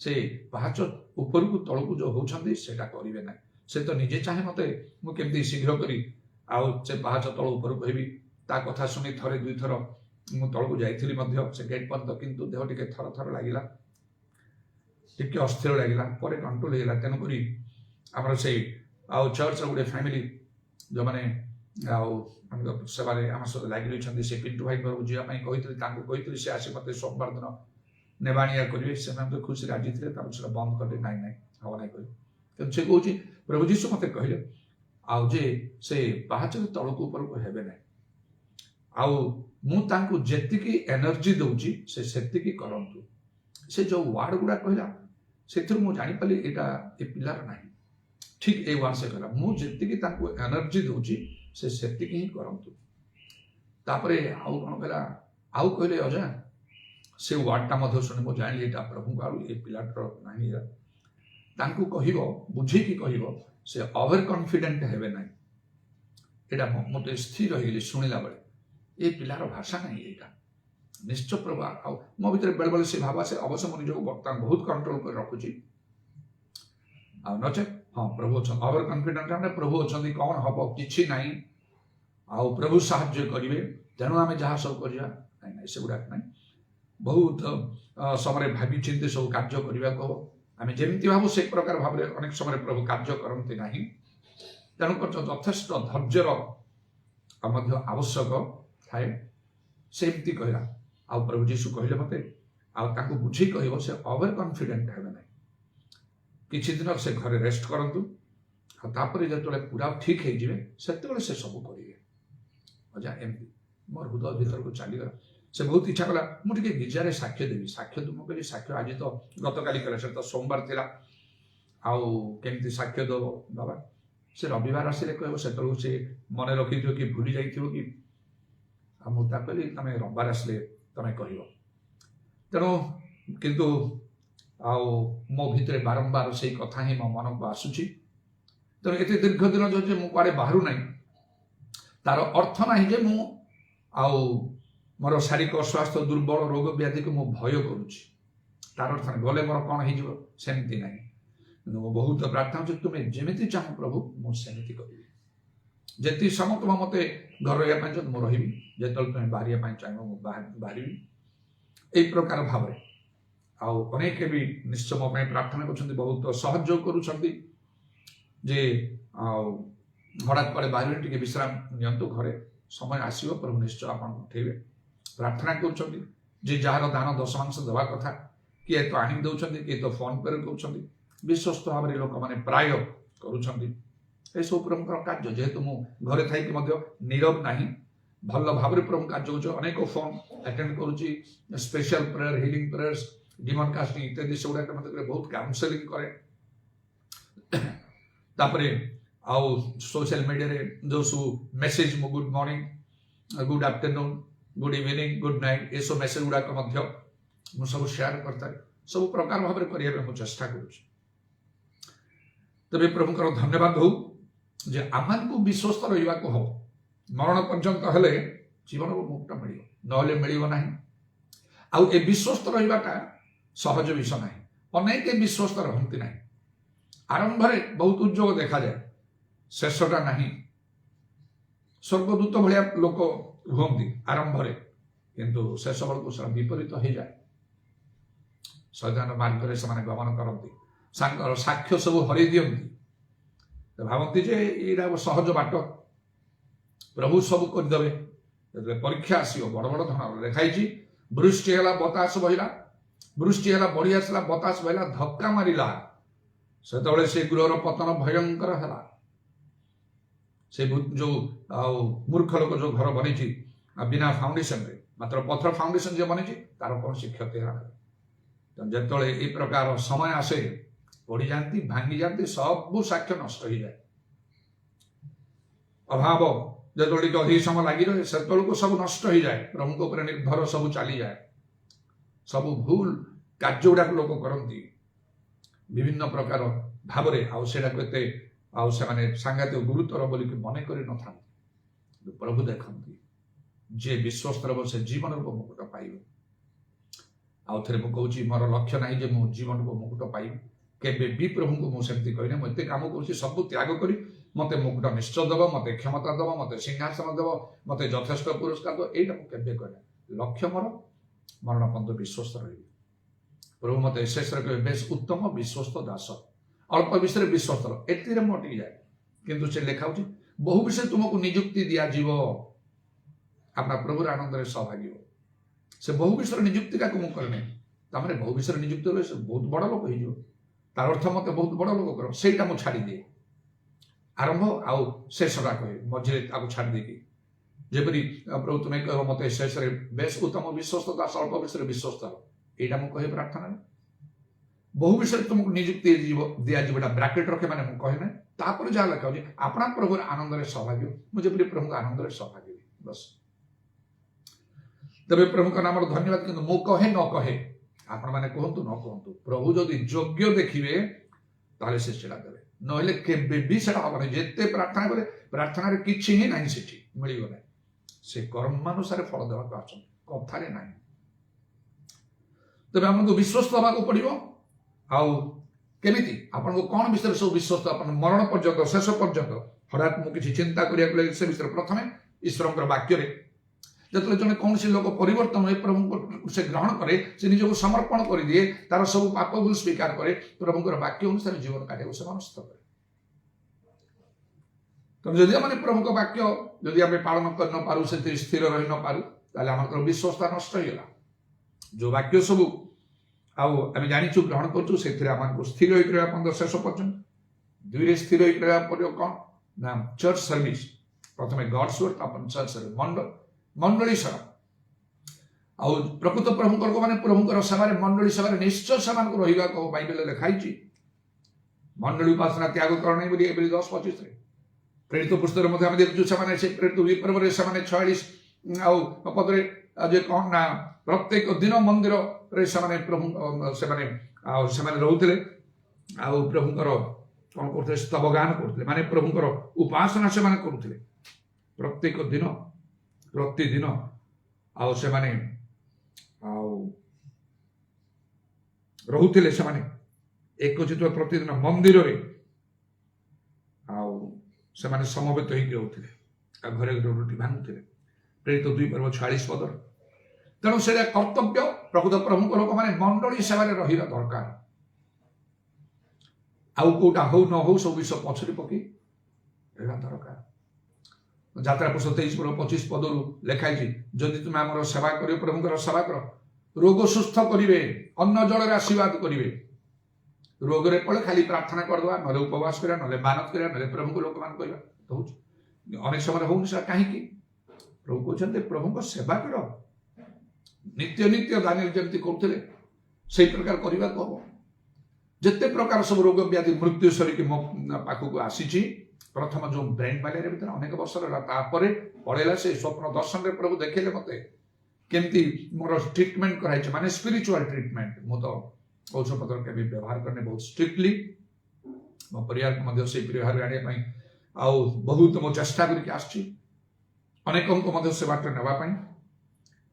से पाहाच ऊपर को तळ को जो होछंती सेटा करिवे ना से तो निजे चाहे मते मु केमती शीघ्र करी आउ से पाहाच तळ ऊपर कहबी ता कथा सुनी थरे दुई थर मु तळ को जाइथिली मध्य से गेट पर किंतु देह टिके थर थर लागिला टिके अस्थिर लागिला परे कंट्रोल हेला तेन करी हमर से आउ चर्च गुडे फैमिली जो माने आउ हम सेवारे आम सहित लगी रही से पिंटू भाई घर जीवा कही से आसी मत सोमवार दिन नेबाणिया करेंगे से तो खुशी राजी थे बंद कर नाई नाई हम ना कह से कौन प्रभु जीशु मत कहले आउ जे से पाहाच तल को ऊपर को हेबे ना आउ मु जेतिकी एनर्जी दउची से सेतिकी करंतु से जो वार्ड गुडा कहला से मु जानी पाली एटा ए पिलार नाही ठीक ए वार्ड से कहला मु जेतिकी तांको एनर्जी दउची से सेतिकी ही करंतु तापरे आउ कोन कहला आउ कहले अजा से वार्डटा मध्य सुने मु जानी एटा प्रभु को ए पिलाटर नाही तांको कहिबो बुझी की कहिबो से ओवर कॉन्फिडेंट हेबे नाही एटा मते स्थिर रहि गेली सुनिला बेले ए पिलार भाषा नहीं एटा निश्चय प्रभु आउ मो भीतर बेले बेले से भाबा से अवश्य मो निजको वर्तमान बहुत कंट्रोल कर रखुची आ नचे हाँ प्रभु अच्छा ओवर कॉन्फिडेंट हमने प्रभु अच्छा कौन हम कि ना आउ प्रभु साहाଯ୍य करेंगे तेणु आम जहाँ सब करा ना से गुड़ाक ना बहुत समय भावी चिंती सब कार्य करने को आम जमी भाव से प्रकार भाव अनेक समय प्रभु कार्य करते ना तेणुकर यथेष्ट धैर्यर आवश्यक थाए सेमती कहला आउ प्रभु जीशु कहले मते आउ बुझे कह से ओवर कॉन्फिडेंट है ना किछि दिन से घरे रेस्ट करंतु तापर जो पूरा ठीक है से सब करेंगे अजा एमती मोर हृदय भीतर को चलीगला से बहुत इच्छा कला मुझे गिरजारे साक्ष्य देवी साक्ष्य तो मुझे साक्ष्य आज तो गत काली कला से तो सोमवार थिला आउ केमती साक्ष्य दो बाबा से रविवार आसिले कहबो से मन रखी कि भूली जाइथिबो कि आ मुता कहली तमे रविवार आसिले तमे कहिबो तेणु किंतु आउ मो भितर बारंबार से कथा ही मो मन को आसुची तेणु एत दीर्घ दिन जो मु कुआडे बाहरु ना तार अर्थ ना जे मु आउ मोर शारीरिक स्वास्थ्य दुर्बल रोग व्याधि को मु भय करुची तार अर्थ गले मोर कौन हो सेमती ना मु बहुत प्रार्थना हो तुम्हें जमी चाह प्रभु मुझे करी जी समय तुम मत घर रहा मु रही जो तुम बाहर चाह बाहरी यही प्रकार भाव आउ अनेक भी निश्चय मो प्रार्थना कर बहुत सहयोग करुँचे जे हठात कड़े बाहर टे विश्राम नियंतु घरे समय आसो प्रभु निश्चय आप उठेबे प्रार्थना कर जार दान दशमांश देवा कथा किए तो आनी दौरान किए तो फोन पे कर विश्वस्त भाव में लोक मैंने प्राय कर सब प्रभुकर कार्य जेहेतु मु घरे थी नीरव ना भल भाव में प्रभु कार्य कर अनेक फोन अटेंड करुच्ची special prayer healing prayers demon casting इत्यादि से गुड़ाक मतलब बहुत काउंसेलिंग करे तापरे आउ सोशल मीडिया रे जो सब message good morning good afternoon good evening good night ये सब मेसेज गुड़ाक सब शेयर करता है सब प्रकार भाव में करने चेष्टा करुच्ची तबे प्रभुकर धन्यवाद हो जे आमान को विश्वस्त रहा हम मरण पर्यंत हेले जीवन को मुक्त मिल ना मिल ना आउ ए विश्वस्त रहा सहज विषय ना अनेक विश्वस्त रहती ना आरंभ बहुत उज्जवल देखा जाए शेषटा ना स्वर्गदूत भाया लोक रुहती आरंभ किंतु शेष बेलू से विपरीत हो जाए शैतान मार्ग से गमन करती साक्ष्य सब हर दिखती भावती जे यहाँ सहज बाट प्रभु सब करदे परीक्षा आसो बड़ बड़ धरण देखाई वृष्टि है बतास बहला वृष्टि है बढ़ी आसला बतास बहला धक्का मारा से गृहर पतन भयंकर है से जो मूर्ख लोक जो घर बनी बिना फाउंडेशन रे मात्र पत्थर फाउंडेशन जो बनी तार कौन क्षति है जो ये प्रकार समय आसे पड़ जाती भांगी जाती सब साक्ष्य नष्ट हो जाए अभाव जो अधिक समय लगी रहे से को सब नष्ट हो जाए प्रभु को ऊपर निर्भर सब चली जाए सब भूल कार्य गुड़ाक लोक करती विभिन्न प्रकार भाव सांघातिक गुरुतर बोलिक मन कर न प्रभु देखती जे विश्वस्त रह से जीवन को मुकुट पाइब आउ थे मुझे मोर लक्ष्य ना जे मो जीवन को मुकुट पाइब केबे भी प्रभु को मुझे कहने मुझे काम कर सब त्याग करी मत मुकुट निश्चय दब मत क्षमता दब मत सिंहासन दब मत यथेष्ट पुरस्कार दब यही मुझे कहना लक्ष्य मोर मरण पर्यंत विश्वस्त रही प्रभु मत शेष कहे बेस उत्तम विश्वस्त दास अल्प विषय विश्वस्त एति मोटी जाए किंतु से लिखा बहु विषय तुमको निजुक्ति दिज्व अपना प्रभुर आनंद सहभागी हो से बहु विषय निजुक्ति का मुझे तमें बहु विषय निजुक्ति से बहुत बड़ लोक हो तार अर्थ मत बहुत बड़ लोक कर सहीटा मुझे छाड़ी दिए आरंभ आउ शेषटा कहे मझे छाड़ देकी जपरी प्रभु तुम्हें कह मत शेष बेस उत्तम विश्वस्त दास अल्प विषय विश्वस्त यहाँ मुझे कहे प्रार्थना बहु विषय तुमको निजुक्ति दिज्व ब्राकेट रखे मैंने कहे ना जहाँ लिखा हो अपना प्रभु आनंद सहभागी हो मुझे प्रभु आनंद सहभागी बस तबे प्रभु का नाम धन्यवाद किंतु मु कहे न कहे आपण मैंने कहतु न कहतु प्रभु जदि योग्य देखिए ताले से सेटा देवे नहले केबे भी सेटा हबने जेते प्रार्थना करे प्रार्थना रे किछि ही नाही सेठी मिलियो ना से कर्मानुसार फल देवा को आछन कथारे नाही तबे हमको विश्वास दबा को पड़िबो आउ केमिति आपन को कोन विषय सब विश्वास आपन मरण पर्यंत शेष पर्यंत हठात मु किछि चिंता करिया को से विषय प्रथमे ईश्वरकर वाक्य रे जो जन कौन लोक परिवर्तन हुए प्रभु से ग्रहण करे से निजक समर्पण कर दिए तार सब पाप भूल स्वीकार करे प्रभुकर वाक्य अनुसार जीवन कार्य से मनस्थ करे तो जदि आम प्रभु का वाक्य जदि आम पालन कर न पारू से स्थिर रही न पारू ताले आम विश्वासता नष्ट होगा जो वाक्य सब आम जाचु ग्रहण करूँ से स्थिर होकर शेष पर्यंत दुई स्थिर होकर कौन ना चर्च सर्विस प्रथम गॉड्स वर्क अपन चर्च सर्विस मंडली सभा आउ प्रकृत प्रभुकर को माने प्रभुकर सभारे मंडली सभारे निश्चय समान को रहिबा को बाइबल लिखाई मंडली उपासना त्याग करने बोली एप्रिल 10-25 रे प्रेरित पुस्तक मध्ये हम देखु समान से प्रेरित विपर्व रे समान 46 आउ पद रे जे कोन ना प्रत्येक दिन मंदिर रे समान प्रभु समान रहउतले आउ प्रभुकर कोन करते स्तवगान करते माने प्रभुकर उपासना समान करउतले प्रत्येक दिन प्रतिदिन आउ से माने रुले से एकचित प्रतिदिन मंदिर रे आउ से माने समवेत होकर रुले घरे रोटी भांगुले प्रेरित 2:46 पद तेणु से कर्तव्य प्रकृत प्रमुख लोक मैंने मंडली सेवा रहा दरकार आउ कौटा हो न हो सब विषय पछरी पकई रहा दरकार यात्रा पुस्तक 23:25 पदरु लिखाई जदि तुम आम सेवा कर प्रभुकर सेवा कर रोग सुस्थ करेंगे अन्न जल आशीर्वाद करेंगे रोग रे पड़े खाली प्रार्थना करदे ना उपवास करा ना मानत करा ना प्रभु को लोक मान कहवा अनेक समय हो कहीं प्रभु कहते प्रभु को सेवा कर नित्य नित्य दानिएल जमती करते से प्रकार करने को हम जिते प्रकार सब रोग व्याधि मृत्यु सरिक मो पाखक आसी प्रथम जो ब्रेन मैलेरिया भीतर अनेक वर्ष रहा पड़ेगा से स्वप्न दर्शन रे प्रभु देखेले मते केमती मोर ट्रीटमेंट कराई माने स्पिरिचुअल ट्रीटमेंट मु तो औषध पत्र के भी व्यवहार करने बहुत स्ट्रिक्टली मो परिवार को मध्य से व्यवहार आने पई आउ बहुत मो चेष्टा करके आछि अनेक को मध्य से बाट नेबा पई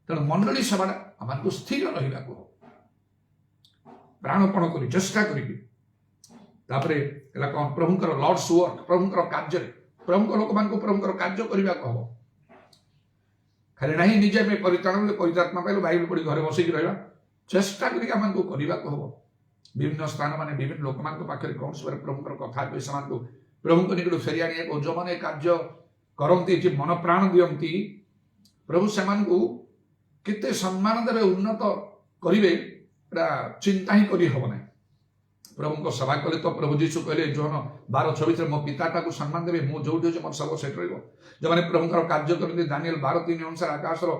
तेणु मंडली सभा आमको स्थिर रहा ପ୍ରାଣପଣ କରି ଚେଷ୍ଟା କରିକି ତାପରେ ହେଲା କ'ଣ ପ୍ରଭୁଙ୍କର ଲର୍ଡସ୍ ୱାର୍କ ପ୍ରଭୁଙ୍କର କାର୍ଯ୍ୟରେ ପ୍ରଭୁଙ୍କ ଲୋକମାନଙ୍କୁ ପ୍ରଭୁଙ୍କର କାର୍ଯ୍ୟ କରିବାକୁ ହବ। ଖାଲି ନାହିଁ ନିଜେ ଆମେ ପରିତ୍ରାଣ ବଳେ ପରିତ୍ରାତ୍ମା ପାଇଲୁ ବାଇବେଲ ପଢି ଘରେ ବସିକି ରହିବା ଚେଷ୍ଟା କରିକି ଆମକୁ କରିବାକୁ ହବ। ବିଭିନ୍ନ ସ୍ଥାନ ମାନେ ବିଭିନ୍ନ ଲୋକମାନଙ୍କ ପାଖରେ କୌଣସି ଭାବରେ ପ୍ରଭୁଙ୍କର କଥା କହି ସେମାନଙ୍କୁ ପ୍ରଭୁଙ୍କ ନିକଟକୁ ଫେରି ଆଣିବାକୁ ଯେଉଁମାନେ କାର୍ଯ୍ୟ କରନ୍ତି ଯେ ମନ ପ୍ରାଣ ଦିଅନ୍ତି ପ୍ରଭୁ ସେମାନଙ୍କୁ କେତେ ସମ୍ମାନ ଦେବେ ଉନ୍ନତ କରିବେ ଏଟା ଚିନ୍ତା ହିଁ କରି ହବ ନାହିଁ। ପ୍ରଭୁଙ୍କ ସେବା କଲେ ତ ପ୍ରଭୁ ଯୀଶୁ କହିଲେ ଜୋହନ 12:26 ମୋ ପିତାଟାକୁ ସମ୍ମାନ ଦେବେ ମୁଁ ଯୋଉଠି ଅଛି ମୋର ସବୁ ସେଠି ରହିବ। ଯେଉଁମାନେ ପ୍ରଭୁଙ୍କର କାର୍ଯ୍ୟ କରନ୍ତି ଦାନିଏଲ 12:3 ଅନୁସାରେ ଆକାଶର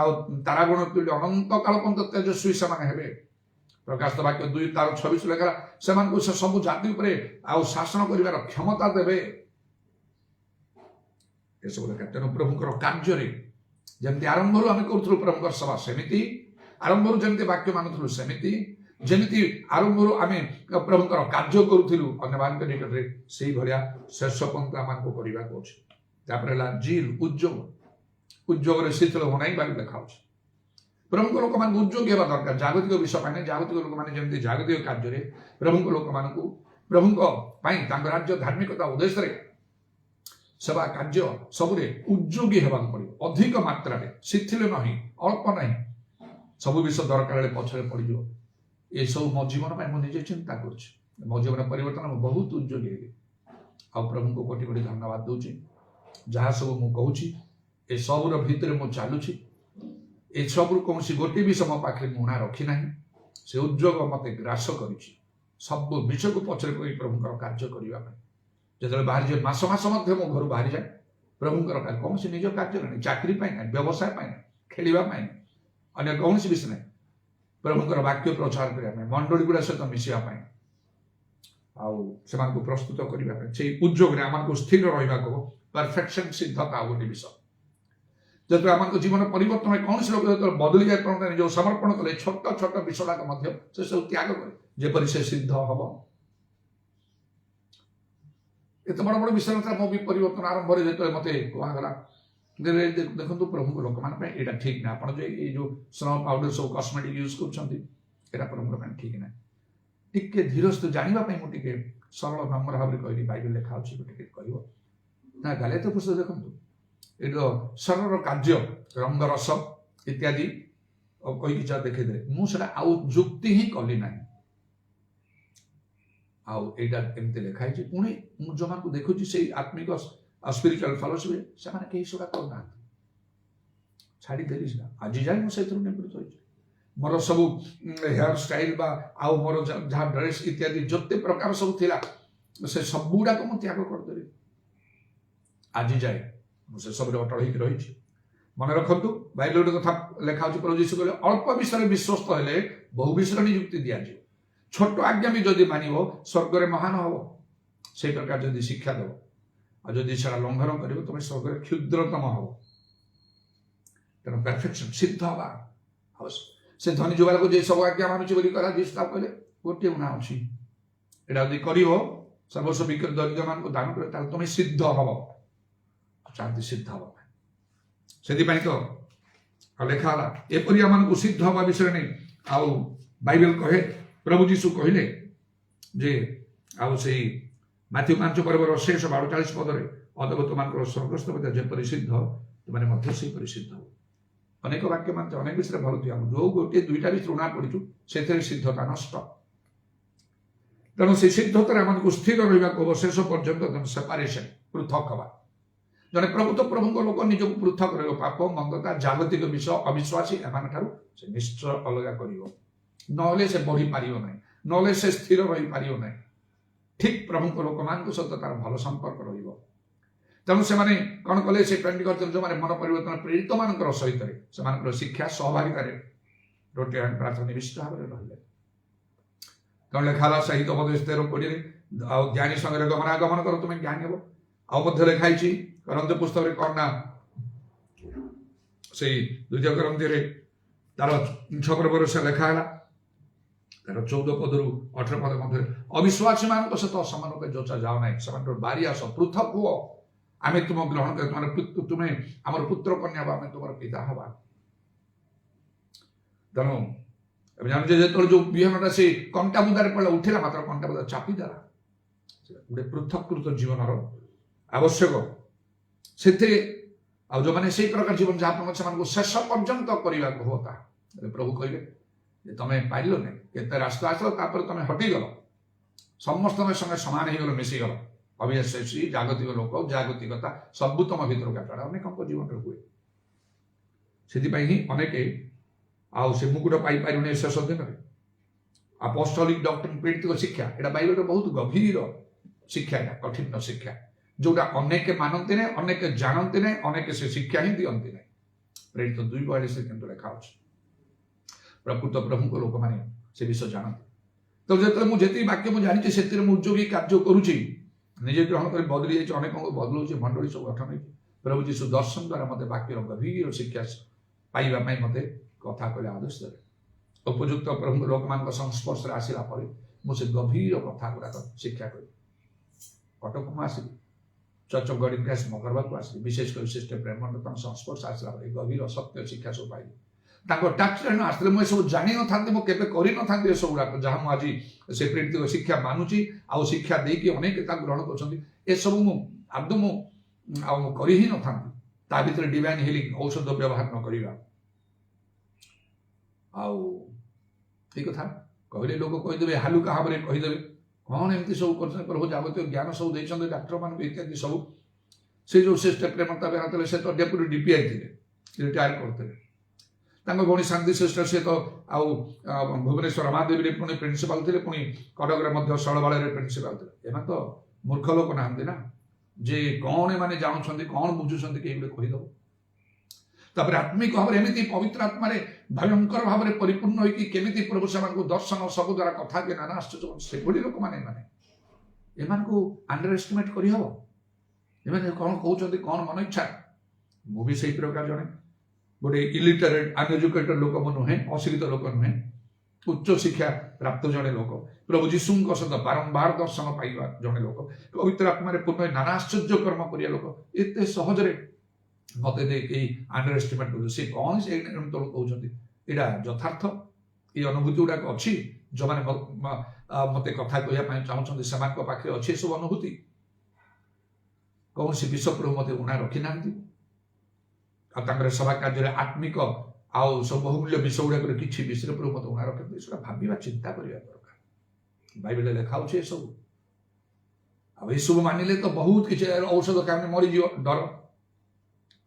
ଆଉ ତାରାଗଣ ତୁଲ୍ୟ ଅନନ୍ତ କାଳ ପର୍ଯ୍ୟନ୍ତ ତେଜସ୍ୱୀ ସେମାନେ ହେବେ। ପ୍ରକାଶ ବାକ୍ୟ 2:26 ଲେଖା ସେମାନଙ୍କୁ ସେ ସବୁ ଜାତି ଉପରେ ଆଉ ଶାସନ କରିବାର କ୍ଷମତା ଦେବେ। ଏସବୁ ଲେଖା ତେଣୁ ପ୍ରଭୁଙ୍କର କାର୍ଯ୍ୟରେ ଯେମିତି ଆରମ୍ଭରୁ ଆମେ କରୁଥିଲୁ ପ୍ରଭୁଙ୍କର ସଭା ସେମିତି ଆରମ୍ଭରୁ ଯେମିତି ବାକ୍ୟ ମାନୁଥିଲୁ ସେମିତି ଯେମିତି ଆରମ୍ଭରୁ ଆମେ ପ୍ରଭୁଙ୍କର କାର୍ଯ୍ୟ କରୁଥିଲୁ ଅନ୍ୟମାନଙ୍କ ନିକଟରେ ସେଇଭଳିଆ ଶେଷ ପର୍ଯ୍ୟନ୍ତ ଆମକୁ କରିବାକୁ ଅଛି। ତାପରେ ହେଲା ଜିଲ୍ ଉଦ୍యోଗରେ ଶିଥିଳ ହୋ ନାହିଁ ବୋଲି ଲେଖା ଅଛି। ପ୍ରଭୁଙ୍କ ଲୋକମାନଙ୍କୁ ଉଦ୍యోଗୀ ହେବା ଦରକାର। ଜାଗତିକ ବିଷୟ ପାଇଁ ନାହିଁ ଜାଗତିକ ଲୋକମାନେ ଯେମିତି ଜାଗତିକ କାର୍ଯ୍ୟରେ ପ୍ରଭୁଙ୍କ ଲୋକମାନଙ୍କୁ ପ୍ରଭୁଙ୍କ ପାଇଁ ତାଙ୍କ ରାଜ୍ୟ ଧାର୍ମିକତା ଉଦ୍ଦେଶ୍ୟରେ ସେବା କାର୍ଯ୍ୟ ସବୁରେ ଉଦ୍योଗୀ ହେବାକୁ ପଡ଼ିବ ଅଧିକ ମାତ୍ରାରେ ଶିଥିଳ ନାହିଁ ଅଳ୍ପ ନାହିଁ ସବୁ ବିଷୟ ଦରକାର ହେଲେ ପଛରେ ପଡ଼ିଯିବ। ଏସବୁ ମୋ ଜୀବନ ପାଇଁ ମୁଁ ନିଜେ ଚିନ୍ତା କରୁଛି ମୋ ଜୀବନ ପରିବର୍ତ୍ତନ ମୁଁ ବହୁତ ଉଦ୍योଗୀ ହେବି। ଆଉ ପ୍ରଭୁଙ୍କୁ କୋଟି କୋଟି ଧନ୍ୟବାଦ ଦଉଛି ଯାହା ସବୁ ମୁଁ କହୁଛି ଏସବୁର ଭିତରେ ମୁଁ ଚାଲୁଛି ଏସବୁରୁ କୌଣସି ଗୋଟିଏ ବିଷୟ ମୋ ପାଖରେ ମୁଣା ରଖି ନାହିଁ। ସେ ଉଦ୍ଯୋଗ ମୋତେ ଗ୍ରାସ କରିଛି ସବୁ ବିଷୟକୁ ପଛରେ ପକାଇ ପ୍ରଭୁଙ୍କର କାର୍ଯ୍ୟ କରିବା ପାଇଁ ଯେତେବେଳେ ବାହାରିଯାଏ ମାସ ମାସ ମଧ୍ୟ ମୋ ଘରୁ ବାହାରିଯାଏ ପ୍ରଭୁଙ୍କର କୌଣସି ନିଜ କାର୍ଯ୍ୟ ନାହିଁ ଚାକିରି ପାଇଁ ନାହିଁ ବ୍ୟବସାୟ ପାଇଁ ନାହିଁ ଖେଳିବା ପାଇଁ ନାହିଁ ଅନ୍ୟ କୌଣସି ବିଷୟ ନାହିଁ ପ୍ରଭୁଙ୍କର ବାକ୍ୟ ପ୍ରଚାର କରିବା ପାଇଁ ମଣ୍ଡଳୀ ଗୁଡ଼ା ସହିତ ମିଶିବା ପାଇଁ ଆଉ ସେମାନଙ୍କୁ ପ୍ରସ୍ତୁତ କରିବା ପାଇଁ ସେଇ ଉଦ୍ଯୋଗରେ ଆମକୁ ସ୍ଥିର ରହିବାକୁ ପରଫେକ୍ସନ ସିଦ୍ଧତା ଗୋଟେ ବିଷୟ ଯେତେବେଳେ ଆମଙ୍କ ଜୀବନ ପରିବର୍ତ୍ତନ କୌଣସି ଲୋକ ଯେତେବେଳେ ବଦଳି ଯାଏ ନିଜ ସମର୍ପଣ କଲେ ଛୋଟ ଛୋଟ ବିଷୟଟାକୁ ମଧ୍ୟ ସେ ସବୁ ତ୍ୟାଗ କରେ ଯେପରି ସେ ସିଦ୍ଧ ହବ। ଏତେ ବଡ଼ ବଡ଼ ବିଷୟ ନଥିଲା ମୋ ବି ପରିବର୍ତ୍ତନ ଆରମ୍ଭରେ ଯେତେବେଳେ ମୋତେ କୁହାଗଲା ଦେଖନ୍ତୁ ପ୍ରଭୁଙ୍କ ଲୋକମାନଙ୍କ ପାଇଁ ଏଇଟା ଠିକ୍ ନାହିଁ ଆପଣ ଯେ ଏଇ ଯେଉଁ ସ୍ନୋ ପାଉଡର ସବୁ କସ୍ମେଟିକ୍ ୟୁଜ୍ କରୁଛନ୍ତି ଏଇଟା ପ୍ରଭୁଙ୍କ ପାଇଁ ଠିକ୍ ନାହିଁ। ଟିକେ ଧୀରସ୍ଥ ଜାଣିବା ପାଇଁ ମୁଁ ଟିକେ ସରଳ ନମ୍ର ଭାବରେ କହିଲି ବାଇବେଲ ଲେଖା ଅଛି ଟିକେ କହିବ ନା ଗାଲାତ୍ୟ ପୁସ୍ତକ ଦେଖନ୍ତୁ ଏଇଟ ସରଳ କାର୍ଯ୍ୟ ରଙ୍ଗ ରସ ଇତ୍ୟାଦି କହିକି ଯାହା ଦେଖେଇଦେଲେ ମୁଁ ସେଟା ଆଉ ଯୁକ୍ତି ହିଁ କଲି ନାହିଁ। ଆଉ ଏଇଟା ଏମିତି ଲେଖା ହେଇଛି ପୁଣି ମୁଁ ଯୋଉମାନଙ୍କୁ ଦେଖୁଛି ସେଇ ଆତ୍ମିକ ସ୍ପିରିଚୁଆଲ ଫେଲୋସିପରେ ସେମାନେ କେହି ସେଟା କରୁନାହାନ୍ତି ଛାଡ଼ିଦେଲି ସେଟା ଆଜି ଯାଏ ମୁଁ ସେଇଥିରୁ ନିବୃତ୍ତ ହୋଇଛି। ମୋର ସବୁ ହେୟାର ଷ୍ଟାଇଲ ବା ଆଉ ମୋର ଯାହା ଡ୍ରେସ୍ ଇତ୍ୟାଦି ଯେତେ ପ୍ରକାର ସବୁ ଥିଲା ସେ ସବୁଗୁଡ଼ାକ ମୁଁ ତ୍ୟାଗ କରିଦେଲି ଆଜି ଯାଏ ମୁଁ ସେ ସବୁରେ ଅଟଳ ହେଇକି ରହିଛି। ମନେ ରଖନ୍ତୁ ବାଇବେଲ ଗୋଟେ କଥା ଲେଖା ଅଛି ପ୍ରଭୁ ଯୀଶୁ କହିଲେ ଅଳ୍ପ ବିଷୟରେ ବିଶ୍ୱସ୍ତ ହେଲେ ବହୁ ବିଷୟରେ ନିଯୁକ୍ତି ଦିଆଯିବ। ଛୋଟ ଆଜ୍ଞା ବି ଯଦି ମାନିବ ସ୍ୱର୍ଗରେ ମହାନ ହବ ସେଇ ପ୍ରକାର ଯଦି ଶିକ୍ଷା ଦେବ ଆଉ ଯଦି ସେଟା ଲଙ୍ଘନ କରିବ ତମେ ସ୍ୱର୍ଗରେ କ୍ଷୁଦ୍ରତମ ହବ। ତେଣୁ ପରଫେକ୍ସନ ସିଦ୍ଧ ହବା ଆବଶ୍ୟକ। ସେ ଧନୀ ଯୁବାକୁ ଯେ ସବୁ ଆଜ୍ଞା ମାନୁଛି ବୋଲି କହିଲା ଯୀଶୁ ତାକୁ କହିଲେ ଗୋଟିଏ ଗୁଣା ଅଛି ଏଇଟା ଯଦି କରିବ ସର୍ବସ୍ୱ ବିକ୍ରି ଦରିଦ୍ରମାନଙ୍କୁ ଦାନ କରିବ ତାହେଲେ ତମେ ସିଦ୍ଧ ହବ ଚାହାନ୍ତି ସିଦ୍ଧ ହବା ପାଇଁ। ସେଥିପାଇଁ ତ ଲେଖା ହେଲା ଏପରି ଆମମାନଙ୍କୁ ସିଦ୍ଧ ହବା ବିଷୟରେ ନେଇ ଆଉ ବାଇବେଲ କହେ ପ୍ରଭୁ ଯୀଶୁ କହିଲେ ଯେ ଆଉ ସେଇ ମାଥ୍ୟୁ 5 ପର୍ବର ଶେଷ 48 ପଦରେ ଅଦବତମାନଙ୍କର ସ୍ୱର୍ଗସ୍ଥ ମଧ୍ୟ ଯେପରି ସିଦ୍ଧ ସେମାନେ ମଧ୍ୟ ସେହିପରି ସିଦ୍ଧ ହବ। ଅନେକ ବାକ୍ୟ ମାନେ ଅନେକ ବିଷୟରେ ଭଲ ଥିବ ଆମେ ଯୋଉ ଗୋଟିଏ ଦୁଇଟା ବି ଋଣା ପଡ଼ିଛୁ ସେଥିରେ ସିଦ୍ଧତା ନଷ୍ଟ। ତେଣୁ ସେ ସିଦ୍ଧତାରେ ଆମକୁ ସ୍ଥିର ରହିବାକୁ ହବ ଶେଷ ପର୍ଯ୍ୟନ୍ତ ସେପାରେସନ ପୃଥକ ହବା। ଜଣେ ପ୍ରଭୁଙ୍କ ଲୋକ ନିଜକୁ ପୃଥକ ରହିବ ପାପ ମନ୍ଦତା ଜାଗତିକ ବିଷୟ ଅବିଶ୍ୱାସୀ ଏମାନଠାରୁ ସେ ନିଶ୍ଚୟ ଅଲଗା କରିବ ନହେଲେ ସେ ବଢ଼ିପାରିବ ନାହିଁ ନହେଲେ ସେ ସ୍ଥିର ରହିପାରିବ ନାହିଁ। ଠିକ୍ ପ୍ରଭୁଙ୍କ ଲୋକମାନଙ୍କ ସହିତ ତାର ଭଲ ସମ୍ପର୍କ ରହିବ। ତେଣୁ ସେମାନେ କ'ଣ କଲେ ସେ ପେଣ୍ଟି କରିଥିଲେ ଯେଉଁମାନେ ମନ ପରିବର୍ତ୍ତନ ପ୍ରେରିତ ମାନଙ୍କର ସହିତ ସେମାନଙ୍କର ଶିକ୍ଷା ସହଭାଗିତାରେ ପ୍ରାର୍ଥନା ନିବିଷ୍ଟ ଭାବରେ ରହିଲେ। ତେଣୁ ଲେଖା ହେଲା ସେହି ଉପଦେଶ 13:20 ଆଉ ଜ୍ଞାନୀ ସଙ୍ଗରେ ଗମନାଗମନ କର ତୁମେ ଜ୍ଞାନୀ ହେବ। ଆଉ ମଧ୍ୟ ଲେଖା ହେଇଛି କରନ୍ଥ ପୁସ୍ତକରେ କ'ଣ ନା ସେଇ 2 କରନ୍ଥରେ ତାର 6 ପର୍ବରେ ସେ ଲେଖା ହେଲା ତାର 14 ପଦରୁ 18 ପଦ ମଧ୍ୟରେ ଅବିଶ୍ୱାସୀ ମାନଙ୍କ ସହିତ ସମାନତା ଯୋଚା ଯାଅ ନାହିଁ ସେମାନଙ୍କର ବାରି ଆସ ପୃଥକ ହୁଅ ଆମେ ତୁମ ଗ୍ରହଣ କରି ତୁମେ ଆମର ପୁତ୍ର କନ୍ୟା ବା ଆମେ ତୁମର ପିତା ହବା। ତେଣୁ ଜାଣୁଛେ ଯେତେବେଳେ ଯୋଉ ବିହନଟା ସେ କଣ୍ଟା ବୁଦାରେ ପଡ଼ିଲା ଉଠିଲା ମାତ୍ର କଣ୍ଟା ବୁଦା ଚାପିଦେଲା। ଗୋଟେ ପୃଥକୃତ ଜୀବନର ଆବଶ୍ୟକ। ସେଥିରେ ଆଉ ଯୋଉମାନେ ସେଇ ପ୍ରକାର ଜୀବନ ଯାପନ ସେମାନଙ୍କୁ ଶେଷ ପର୍ଯ୍ୟନ୍ତ କରିବାକୁ ହବ। ତାହେଲେ ପ୍ରଭୁ କହିବେ ଯେ ତମେ ପାରିଲ ନାହିଁ, କେତେ ରାସ୍ତା ଆସିଲ ତାପରେ ତମେ ହଟିଗଲ, ସମସ୍ତଙ୍କ ସଙ୍ଗେ ସମାନ ହେଇଗଲ, ମିଶିଗଲ। ଅବିଶ୍ୱାସୀ ଜାଗତିକ ଲୋକ ଜାଗତିକତା ସବୁ ତମ ଭିତରକୁ କାଟାଡା ଅନେକଙ୍କ ଜୀବନରେ ହୁଏ। ସେଥିପାଇଁ ହିଁ ଅନେକ ଆଉ ସେ ମୁକୁଟ ପାଇପାରିବନି ଶେଷ ଦିନରେ। ଆପୋଷ୍ଟଲିକ ଡକ୍ଟ୍ରିନ୍ ପ୍ରେରିତ ଶିକ୍ଷା ଏଇଟା ବାଇବେଲର ବହୁତ ଗଭୀର ଶିକ୍ଷା, ଏଇଟା କଠିନ ଶିକ୍ଷା ଯୋଉଟା ଅନେକ ମାନନ୍ତି ନାହିଁ, ଅନେକ ଜାଣନ୍ତି ନାହିଁ, ଅନେକ ସେ ଶିକ୍ଷା ହିଁ ଦିଅନ୍ତି ନାହିଁ। ପ୍ରେରିତ 2:42 କିନ୍ତୁ ଲେଖା ଅଛି ପ୍ରକୃତ ପ୍ରଭୁଙ୍କ ଲୋକମାନେ ସେ ବିଷୟ ଜାଣନ୍ତି। ତ ଯେତେବେଳେ ମୁଁ ଯେତିକି ବାକ୍ୟ ମୁଁ ଜାଣିଛି ସେଥିରେ ମୁଁ ଯୋଉ ବି କାର୍ଯ୍ୟ କରୁଛି ନିଜେ ଗ୍ରହଣ କରି ବଦଳି ଯାଇଛି, ଅନେକଙ୍କୁ ବଦଳଉଛି, ମଣ୍ଡଳୀ ସବୁ ଗଠନ ହେଇଛି। ପ୍ରଭୁ ଯୀଶୁ ଦର୍ଶନ ଦ୍ୱାରା ମୋତେ ବାକ୍ୟର ଗଭୀର ଶିକ୍ଷା ପାଇବା ପାଇଁ ମୋତେ କଥା କହିଲେ, ଆଦେଶ ଦେଲେ। ଉପଯୁକ୍ତ ପ୍ରଭୁଙ୍କ ଲୋକମାନଙ୍କ ସଂସ୍ପର୍ଶରେ ଆସିଲା ପରେ ମୁଁ ସେ ଗଭୀର କଥା ଗୁଡ଼ାକ ଶିକ୍ଷା କଲି। କଟକ ମୁଁ ଆସିଲି, ଚର୍ଚ୍ଚ ଗଡ଼ିକା ମଗରବାକୁ ଆସିଲି, ବିଶେଷ କରି ସିଷ୍ଟର ପ୍ରେମର ତାଙ୍କ ସଂସ୍ପର୍ଶ ଆସିଲା ପରେ ଗଭୀର ସତ୍ୟ ଶିକ୍ଷା ସବୁ ପାଇଲି। ତାଙ୍କ ଡାକ୍ତର ଆସିଥିଲେ ମୁଁ ଏସବୁ ଜାଣିନଥାନ୍ତି, ମୁଁ କେବେ କରିନଥାନ୍ତି ଏସବୁ ଗୁଡ଼ାକ ଯାହା ମୁଁ ଆଜି ସେ ପ୍ରେରିତ ଶିକ୍ଷା ମାନୁଛି ଆଉ ଶିକ୍ଷା ଦେଇକି ଅନେକ ତାକୁ ଗ୍ରହଣ କରୁଛନ୍ତି। ଏସବୁ ମୁଁ ଆଦୌ ମୁଁ କରି ହିଁ ନଥାନ୍ତି। ତା ଭିତରେ ଡିଭାଇନ୍ ହିଲିଂ ଔଷଧ ବ୍ୟବହାର ନ କରିବା। ଆଉ ଏଇ କଥା କହିଲେ ଲୋକ କହିଦେବେ, ହାଲୁକା ଭାବରେ କହିଦେବେ, କଣ ଏମିତି ସବୁ କରୁଛନ୍ତି, ପ୍ରଭୁ ଯାବତୀୟ ଜ୍ଞାନ ସବୁ ଦେଇଛନ୍ତି ଡାକ୍ତରମାନଙ୍କୁ ଇତ୍ୟାଦି ସବୁ। ସେ ଯୋଉ ସିଷ୍ଟର ପ୍ରେମତା ଥିଲେ ସେ ତ ଡେପୁଟି DPI ଥିଲେ, ରିଟାୟାର କରିଥିଲେ। ତାଙ୍କ ଭଉଣୀ ଶାନ୍ତି ସିଷ୍ଟର ସେ ତ ଆଉ ଭୁବନେଶ୍ୱର ରମାଦେବୀରେ ପୁଣି ପ୍ରିନ୍ସିପାଲ ଥିଲେ, ପୁଣି କଟକରେ ମଧ୍ୟ ଶୈଳବାଳାରେ ପ୍ରିନ୍ସିପାଲ ଥିଲେ। ଏମାନେ ତ ମୂର୍ଖ ଲୋକ ନାହାନ୍ତି ନା ଯେ କଣ ଏମାନେ ଜାଣୁଛନ୍ତି, କଣ ବୁଝୁଛନ୍ତି କେହି ଗୋଟେ କହିଦେବ। ତାପରେ ଆତ୍ମିକ ଭାବରେ ଏମିତି ପବିତ୍ର ଆତ୍ମାରେ ଭୟଙ୍କର ଭାବରେ ପରିପୂର୍ଣ୍ଣ ହୋଇକି କେମିତି ପ୍ରଭୁ ସେମାନଙ୍କୁ ଦର୍ଶନ ସବୁ ଦ୍ୱାରା କଥା କି ନାନା ଆଶ୍ଚର୍ଯ୍ୟ, ସେଭଳି ଲୋକମାନେ ଏମାନଙ୍କୁ ଅଣ୍ଡର ଏଷ୍ଟିମେଟ୍ କରିହବ। ଏମାନେ କଣ କହୁଛନ୍ତି, କଣ ମନ ଇଚ୍ଛା। ମୁଁ ବି ସେଇ ପ୍ରକାର ଜଣେ ଗୋଟେ ଇଲିଟରେଟ୍ ଅନଏଜୁକେଟେଡ୍ ଲୋକ ମୁଁ ନୁହେଁ, ଅଶିକ୍ଷିତ ଲୋକ ନୁହେଁ, ଉଚ୍ଚ ଶିକ୍ଷା ପ୍ରାପ୍ତ ଜଣେ ଲୋକ, ପ୍ରଭୁ ଯୀଶୁଙ୍କ ସହିତ ବାରମ୍ବାର ଦର୍ଶନ ପାଇବା ଜଣେ ଲୋକ, ପବିତ୍ର ଆତ୍ମାରେ ପୂର୍ଣ୍ଣ ନାନା ଆଶ୍ଚର୍ଯ୍ୟ କର୍ମ କରିବା ଲୋକ। ଏତେ ସହଜରେ ମତେ କେହି ଅଣ୍ଡର ଏଷ୍ଟିମେଟ୍ କରୁଛନ୍ତି। ସେ କଣ ସେ କହୁଛନ୍ତି, ଏଇଟା ଯଥାର୍ଥ ଏଇ ଅନୁଭୂତି ଗୁଡାକ ଅଛି। ଯୋଉମାନେ ମତେ କଥା କହିବା ପାଇଁ ଚାହୁଁଛନ୍ତି ସେମାନଙ୍କ ପାଖରେ ଅଛି ଏସବୁ ଅନୁଭୂତି। କୌଣସି ବିଷୟ ପ୍ରଭୁ ମତେ ଉଣା ରଖିନାହାନ୍ତି। ଆଉ ତାଙ୍କର ସଭା କାର୍ଯ୍ୟରେ ଆତ୍ମିକ ଆଉ ସବୁ ବହୁମୂଲ୍ୟ ବିଷୟ ଗୁଡାକରେ କିଛି ବିଷୟରେ ପ୍ରଭୁ ମତେ ଉଣା ରଖନ୍ତି। ସେଟା ଭାବିବା ଚିନ୍ତା କରିବା ଦରକାର। ବାଇବେଲରେ ଲେଖା ହଉଛି ଏସବୁ। ଆଉ ଏସବୁ ମାନିଲେ ତ ବହୁତ କିଛି ଔଷଧ ଖାଇଲେ ମରିଯିବ, ଡର।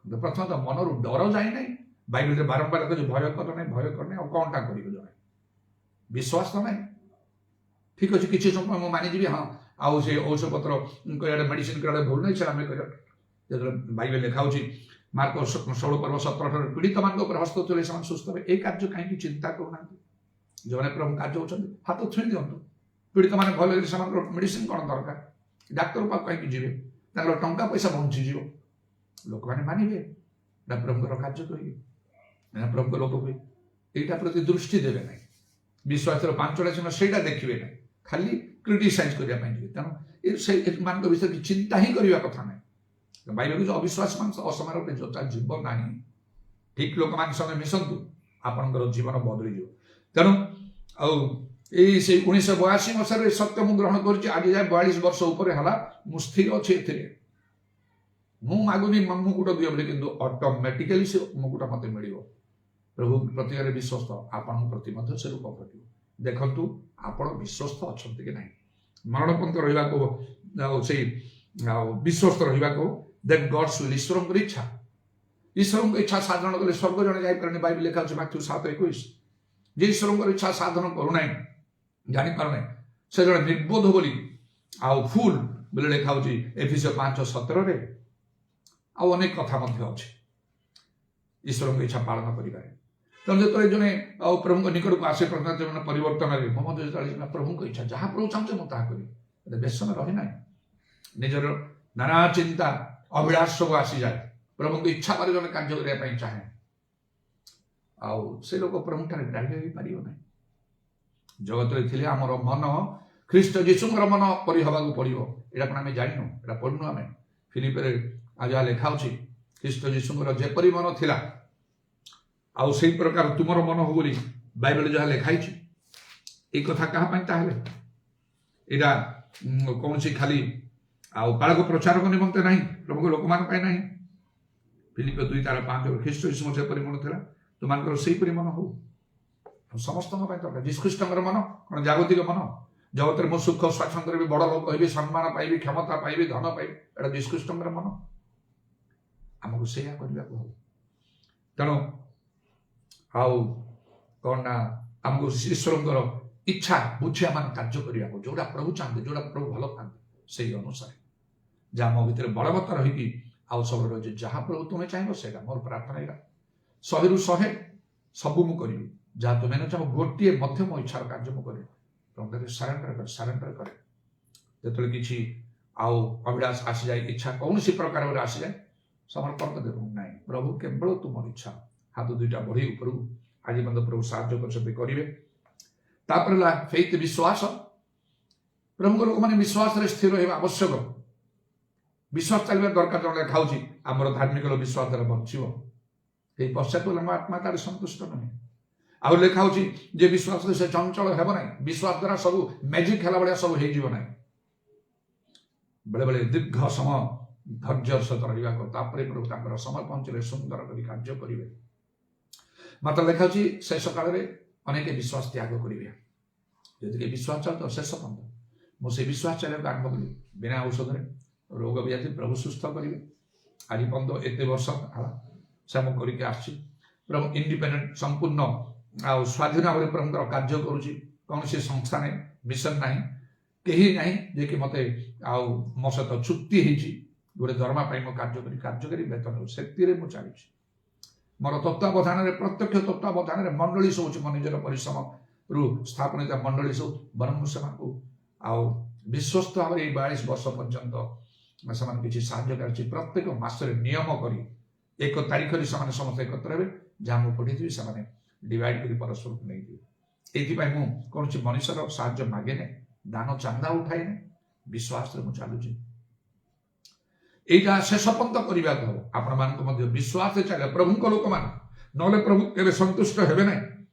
ପ୍ରଥମତଃ ମନରୁ ଡର ଯାଏ ନାହିଁ। ବାଇବେଲରେ ବାରମ୍ବାର କହିଛି ଭୟ କର ନାହିଁ, ଭୟ କର ନାହିଁ। ଆଉ କଣଟା କରିବ ଜଣେ, ବିଶ୍ୱାସ ତ ନାହିଁ। ଠିକ ଅଛି କିଛି ସମୟ ମୁଁ ମାନିଯିବି, ହଁ ଆଉ ସେ ଔଷଧ ପତ୍ର କରିବା ମେଡିସିନ କରିବା ଭୁଲ ନାହିଁ, ସେଟା ଆମେ କରିବା। ଯେତେବେଳେ ବାଇବେଲ ଲେଖା ହଉଛି ମାର୍କ 16:17 ପୀଡ଼ିତମାନଙ୍କ ଉପରେ ହସ୍ତ ତୁଲେ ସେମାନେ ସୁସ୍ଥ ହେବେ। এই କାର୍ଯ୍ୟ କାହିଁକି ଚିନ୍ତା କରୁନାହାନ୍ତି? ଯେଉଁମାନେ ପ୍ରଭୁ କାର୍ଯ୍ୟ ହେଉଛନ୍ତି ହାତ ଛୁଇଁ ଦିଅନ୍ତୁ। ପୀଡ଼ିତମାନେ ଭଲ ହେଲେ ସେମାନଙ୍କର ମେଡିସିନ କଣ ଦରକାର? ଡାକ୍ତର ପାଖକୁ କାହିଁକି ଯିବେ? ତାଙ୍କର ଟଙ୍କା ପଇସା ବଞ୍ଚିଯିବ। ଲୋକମାନେ ମାନିବେ ନା ପ୍ରଭୁଙ୍କର କାର୍ଯ୍ୟ କହିବେ ନା ପ୍ରଭୁଙ୍କ ଲୋକ କହିବେ? এইটা ପ୍ରତି ଦୃଷ୍ଟି ଦେବେ ନାହିଁ। ବିଶ୍ୱାସର ପାଞ୍ଚଟା ଚିହ୍ନ ସେଇଟା ଦେଖିବେ ନାହିଁ, ଖାଲି କ୍ରିଟିସାଇଜ କରିବା ପାଇଁ ଯିବେ। ତେଣୁ ସେମାନଙ୍କ ବିଷୟରେ ଚିନ୍ତା ହିଁ କରିବା କଥା ନାହିଁ। ବାଇବେଲ ଯୋଉ ଅବିଶ୍ୱାସ ମାନ ଅସମାରୋହ ଯୋତା ଯିବ ନାହିଁ। ଠିକ ଲୋକମାନଙ୍କ ସଙ୍ଗେ ମିଶନ୍ତୁ, ଆପଣଙ୍କର ଜୀବନ ବଦଳିଯିବ। ତେଣୁ ଆଉ ଏଇ ସେଇ 1982 ମସିହାରେ ସତ୍ୟ ମୁଁ ଗ୍ରହଣ କରିଛି। ଆଜି ଯାଏ 42 ବର୍ଷ ଉପରେ ହେଲା ମୁଁ ସ୍ଥିର ଅଛି ଏଥିରେ। ମୁଁ ମାଗୁନି ମୁକୁଟ ଦିଅ ବୋଲି, କିନ୍ତୁ ଅଟୋମେଟିକାଲି ସେ ମୁକୁଟ ମତେ ମିଳିବ। ପ୍ରଭୁ ପ୍ରତିରେ ବିଶ୍ୱସ୍ତ, ଆପଣଙ୍କ ପ୍ରତି ମଧ୍ୟ ସେ ରୂପ ଘଟିବ। ଦେଖନ୍ତୁ ଆପଣ ବିଶ୍ୱସ୍ତ ଅଛନ୍ତି କି ନାହିଁ। ମରଣ ପର୍ଯ୍ୟନ୍ତ ରହିବାକୁ ଆଉ ସେଇ ବିଶ୍ୱସ୍ତ ରହିବାକୁ ଦେନ୍ ଗଡ୍ସ ୱିଲ୍, ଈଶ୍ୱରଙ୍କର ଇଚ୍ଛା। ଈଶ୍ୱରଙ୍କ ଇଚ୍ଛା ସାଧନ କଲେ ସ୍ୱର୍ଗ ଜଣେ ଯାଇପାରେନି। ବାଇବେଲ ଲେଖା ଅଛି ମାଥ୍ୟୁ 7:21। ଯେ ଈଶ୍ୱରଙ୍କର ଇଚ୍ଛା ସାଧନ କରୁନାହିଁ, ଜାଣିପାରୁନାହିଁ, ସେ ଜଣେ ନିର୍ବୋଧ ବୋଲି ଆଉ ଫୁଲ ବୋଲି ଲେଖା ହଉଛି ଏଫେସୀୟ 5:17। ଆଉ ଅନେକ କଥା ମଧ୍ୟ ଅଛି ଈଶ୍ୱରଙ୍କ ଇଚ୍ଛା ପାଳନ କରିବାରେ। ତେଣୁ ଯେତେବେଳେ ଜଣେ ଆଉ ପ୍ରଭୁଙ୍କ ନିକଟକୁ ଆସେ ଜୀବନ ପରିବର୍ତ୍ତନରେ ମୋ ମଧ୍ୟ ଯେତେବେଳେ ପ୍ରଭୁଙ୍କ ଇଚ୍ଛା ଯାହା ପ୍ରଭୁ ଚାହୁଁଛେ ମୁଁ ତାହା କରିବି, ବ୍ୟସନ ରହିନାହିଁ। ନିଜର ନାନା ଚିନ୍ତା ଅଭିଳାଷ ସବୁ ଆସିଯାଏ। ପ୍ରଭୁଙ୍କ ଇଚ୍ଛା ପରେ ଜଣେ କାର୍ଯ୍ୟ କରିବା ପାଇଁ ଚାହେଁ, ଆଉ ସେ ଲୋକ ପ୍ରଭୁଠାରେ ଗ୍ରାହ୍ୟ ହେଇପାରିବ ନାହିଁ। ଜଗତରେ ଥିଲେ ଆମର ମନ ଖ୍ରୀଷ୍ଟ ଯୀଶୁଙ୍କର ମନ ପରି ହେବାକୁ ପଡିବ। ଏଇଟା କଣ ଆମେ ଜାଣିନୁ? ଏଇଟା ପଢିନୁ ଆମେ? ଫିଲିପିରେ ଯାହା ଲେଖା ହଉଛି ଖ୍ରୀଷ୍ଟ ଯୀଶୁଙ୍କର ଯେପରି ମନ ଥିଲା ଆଉ ସେଇ ପ୍ରକାର ତୁମର ମନ ହଉ ବୋଲି ବାଇବେଲ ଯାହା ଲେଖା ହେଇଛି ଏଇ କଥା କାହା ପାଇଁ ତାହେଲେ ଏଇଟା କୌଣସି ଖାଲି ଆଉ ବାଳକ ପ୍ରଚାରକ ନିମନ୍ତେ ନାହିଁ, ପ୍ରଭୁଙ୍କ ଲୋକମାନଙ୍କ ପାଇଁ ନାହିଁ। ଫିଲିପ 2:5 ଖ୍ରୀଷ୍ଟ ଯୀଶୁ ଯେପରି ମନ ଥିଲା ତୁମମାନଙ୍କର ସେଇପରି ମନ ହଉ। ସମସ୍ତଙ୍କ ପାଇଁ ଦରକାର। ଯୀଶୁଖ୍ରୀଷ୍ଟଙ୍କର ମନ କଣ ଜାଗତିକ ମନ? ଜଗତରେ ମୁଁ ସୁଖ ସ୍ୱାଚ୍ଛନ୍ଦ୍ୟରେ ବି ବଡ଼ ଲୋକ ହେବି, ସମ୍ମାନ ପାଇବି, କ୍ଷମତା ପାଇବି, ଧନ ପାଇବି, ଏଇଟା ଯୀଶୁଖ୍ରୀଷ୍ଟଙ୍କର ମନ। ଆମକୁ ସେଇଆ କରିବାକୁ ହବ। ତେଣୁ ଆଉ କଣ ନା ଆମକୁ ଈଶ୍ୱରଙ୍କର ଇଚ୍ଛା ବୁଝି ଆମେ କାର୍ଯ୍ୟ କରିବାକୁ, ଯୋଉଟା ପ୍ରଭୁ ଚାହାନ୍ତି, ଯୋଉଟା ପ୍ରଭୁ ଭଲ ପାଆନ୍ତି, ସେଇ ଅନୁସାରେ ଯାହା ମୋ ଭିତରେ ବଳବତ୍ତ ରହିକି ଆଉ ସବୁ ରହିଛି, ଯାହା ପ୍ରଭୁ ତୁମେ ଚାହିଁବ ସେଇଟା ମୋର ପ୍ରାର୍ଥନା। ଏଇଟା 100ରୁ 100 ସବୁ ମୁଁ କରିବି, ଯାହା ତୁମେ ନ ଚାହିଁବ ଗୋଟିଏ ମଧ୍ୟ ମୋ ଇଚ୍ଛାର କାର୍ଯ୍ୟ ମୁଁ କରିବି। ସାରେଣ୍ଡର କରେ। ଯେତେବେଳେ କିଛି ଆଉ ଅଭିଳାଷ ଆସିଯାଏ, ଇଚ୍ଛା କୌଣସି ପ୍ରକାରରେ ଆସିଯାଏ, ସମର୍ପଣ ଦେବୁ ନାହିଁ। ପ୍ରଭୁ କେବଳ ତୁମର ଇଚ୍ଛା। ହାତ ଦୁଇଟା ବଢି ଉପରକୁ ଆଜି ମଧ୍ୟ ପ୍ରଭୁ ସାହାଯ୍ୟ କରିଛନ୍ତି କରିବେ। ତାପରେ ହେଲା ଫେଥ୍, ବିଶ୍ୱାସ। ପ୍ରଭୁଙ୍କ ଲୋକମାନେ ବିଶ୍ୱାସରେ ସ୍ଥିର ହେବା ଆବଶ୍ୟକ। ବିଶ୍ୱାସ ଚାଲିବା ଦରକାର। ଜଣେ ଲେଖା ହଉଛି ଆମର ଧାର୍ମିକ ବିଶ୍ୱାସ ଦ୍ୱାରା ବଞ୍ଚିବ। ଏହି ପଶ୍ଚାତ ଆତ୍ମା ତାର ସନ୍ତୁଷ୍ଟ ନୁହେଁ। ଆଉ ଲେଖା ହଉଛି ଯେ ବିଶ୍ୱାସରେ ସେ ଚଞ୍ଚଳ ହେବ ନାହିଁ। ବିଶ୍ୱାସ ଦ୍ୱାରା ସବୁ ମ୍ୟାଜିକ ହେଲା ଭଳିଆ ସବୁ ହେଇଯିବ ନାହିଁ। ବେଳେ ବେଳେ ଦୀର୍ଘ ସମୟ ଧୈର୍ଯ୍ୟର ସହିତ ରହିବାକୁ, ତାପରେ ପ୍ରଭୁ ତାଙ୍କର ସମୟ ପହଞ୍ଚିଲେ ସୁନ୍ଦର କରି କାର୍ଯ୍ୟ କରିବେ। ମାତ୍ର ଲେଖା ହଉଛି ଶେଷ କାଳରେ ଅନେକ ବିଶ୍ୱାସ ତ୍ୟାଗ କରିବେ। ଯଦି ବିଶ୍ୱାସ ଚାଲ ଶେଷ ପର୍ଯ୍ୟନ୍ତ ମୁଁ ସେ ବିଶ୍ୱାସ ଚାଲିବାକୁ ଆରମ୍ଭ କଲି। ବିନା ଔଷଧରେ ରୋଗ ବ୍ୟାଧି ପ୍ରଭୁ ସୁସ୍ଥ କରିବେ। ଆଜି ପର୍ଯ୍ୟନ୍ତ ଏତେ ବର୍ଷ ହେଲା ସେ ମୁଁ କରିକି ଆସିଛି। ପ୍ରଭୁ ଇଣ୍ଡିପେଣ୍ଡେଣ୍ଟ, ସମ୍ପୂର୍ଣ୍ଣ ଆଉ ସ୍ୱାଧୀନ ଭାବରେ ପ୍ରଭୁଙ୍କର କାର୍ଯ୍ୟ କରୁଛି। କୌଣସି ସଂସ୍ଥା ନାହିଁ, ମିଶନ ନାହିଁ, କେହି ନାହିଁ ଯେ କି ମତେ ଆଉ ମୋ ସହିତ ଚୁକ୍ତି ହେଇଛି ଗୋଟେ ଦରମା ପାଇଁ ମୁଁ କାର୍ଯ୍ୟକାରୀ ବେତନ ସେଥିରେ ମୁଁ ଚାଲିଛି। ମୋର ତତ୍ତ୍ୱାବଧାନରେ, ପ୍ରତ୍ୟକ୍ଷ ତତ୍ତ୍ୱାବଧାନରେ ମଣ୍ଡଳୀ ସବୁ ଅଛି। ମୋ ନିଜର ପରିଶ୍ରମରୁ ସ୍ଥାପନିତ ମଣ୍ଡଳୀ ସବୁ, ବରଂ ସେମାନଙ୍କୁ ଆଉ ବିଶ୍ୱସ୍ତ ଭାବରେ ଏଇ 42 ବର୍ଷ ପର୍ଯ୍ୟନ୍ତ ସେମାନେ କିଛି ସାହାଯ୍ୟ କରିଛି। ପ୍ରତ୍ୟେକ ମାସରେ ନିୟମ କରି 1 ତାରିଖରେ ସେମାନେ ସମସ୍ତେ ଏକତ୍ର ହେବେ। ଯାହା ମୁଁ ପଢ଼ିଥିବି ସେମାନେ ଡିଭାଇଡ୍ କରି ପରସ୍ପରକୁ ନେଇଯିବେ। ଏଇଥିପାଇଁ ମୁଁ କୌଣସି ମଣିଷର ସାହାଯ୍ୟ ମାଗେ ନାହିଁ, ଦାନ ଚାନ୍ଦା ଉଠାଏ ନାହିଁ। ବିଶ୍ୱାସରେ ମୁଁ ଚାଲୁଛି। এইটা শেষ পর্যন্ত କରିବାକୁ ହବ। ଆପଣମାନଙ୍କୁ ମଧ୍ୟ ବିଶ୍ୱାସରେ ଚାଲିବ। ପ୍ରଭୁଙ୍କ ଲୋକମାନେ ନହେଲେ ପ୍ରଭୁ କେବେ ସନ୍ତୁଷ୍ଟ ହେବେ ନାହିଁ।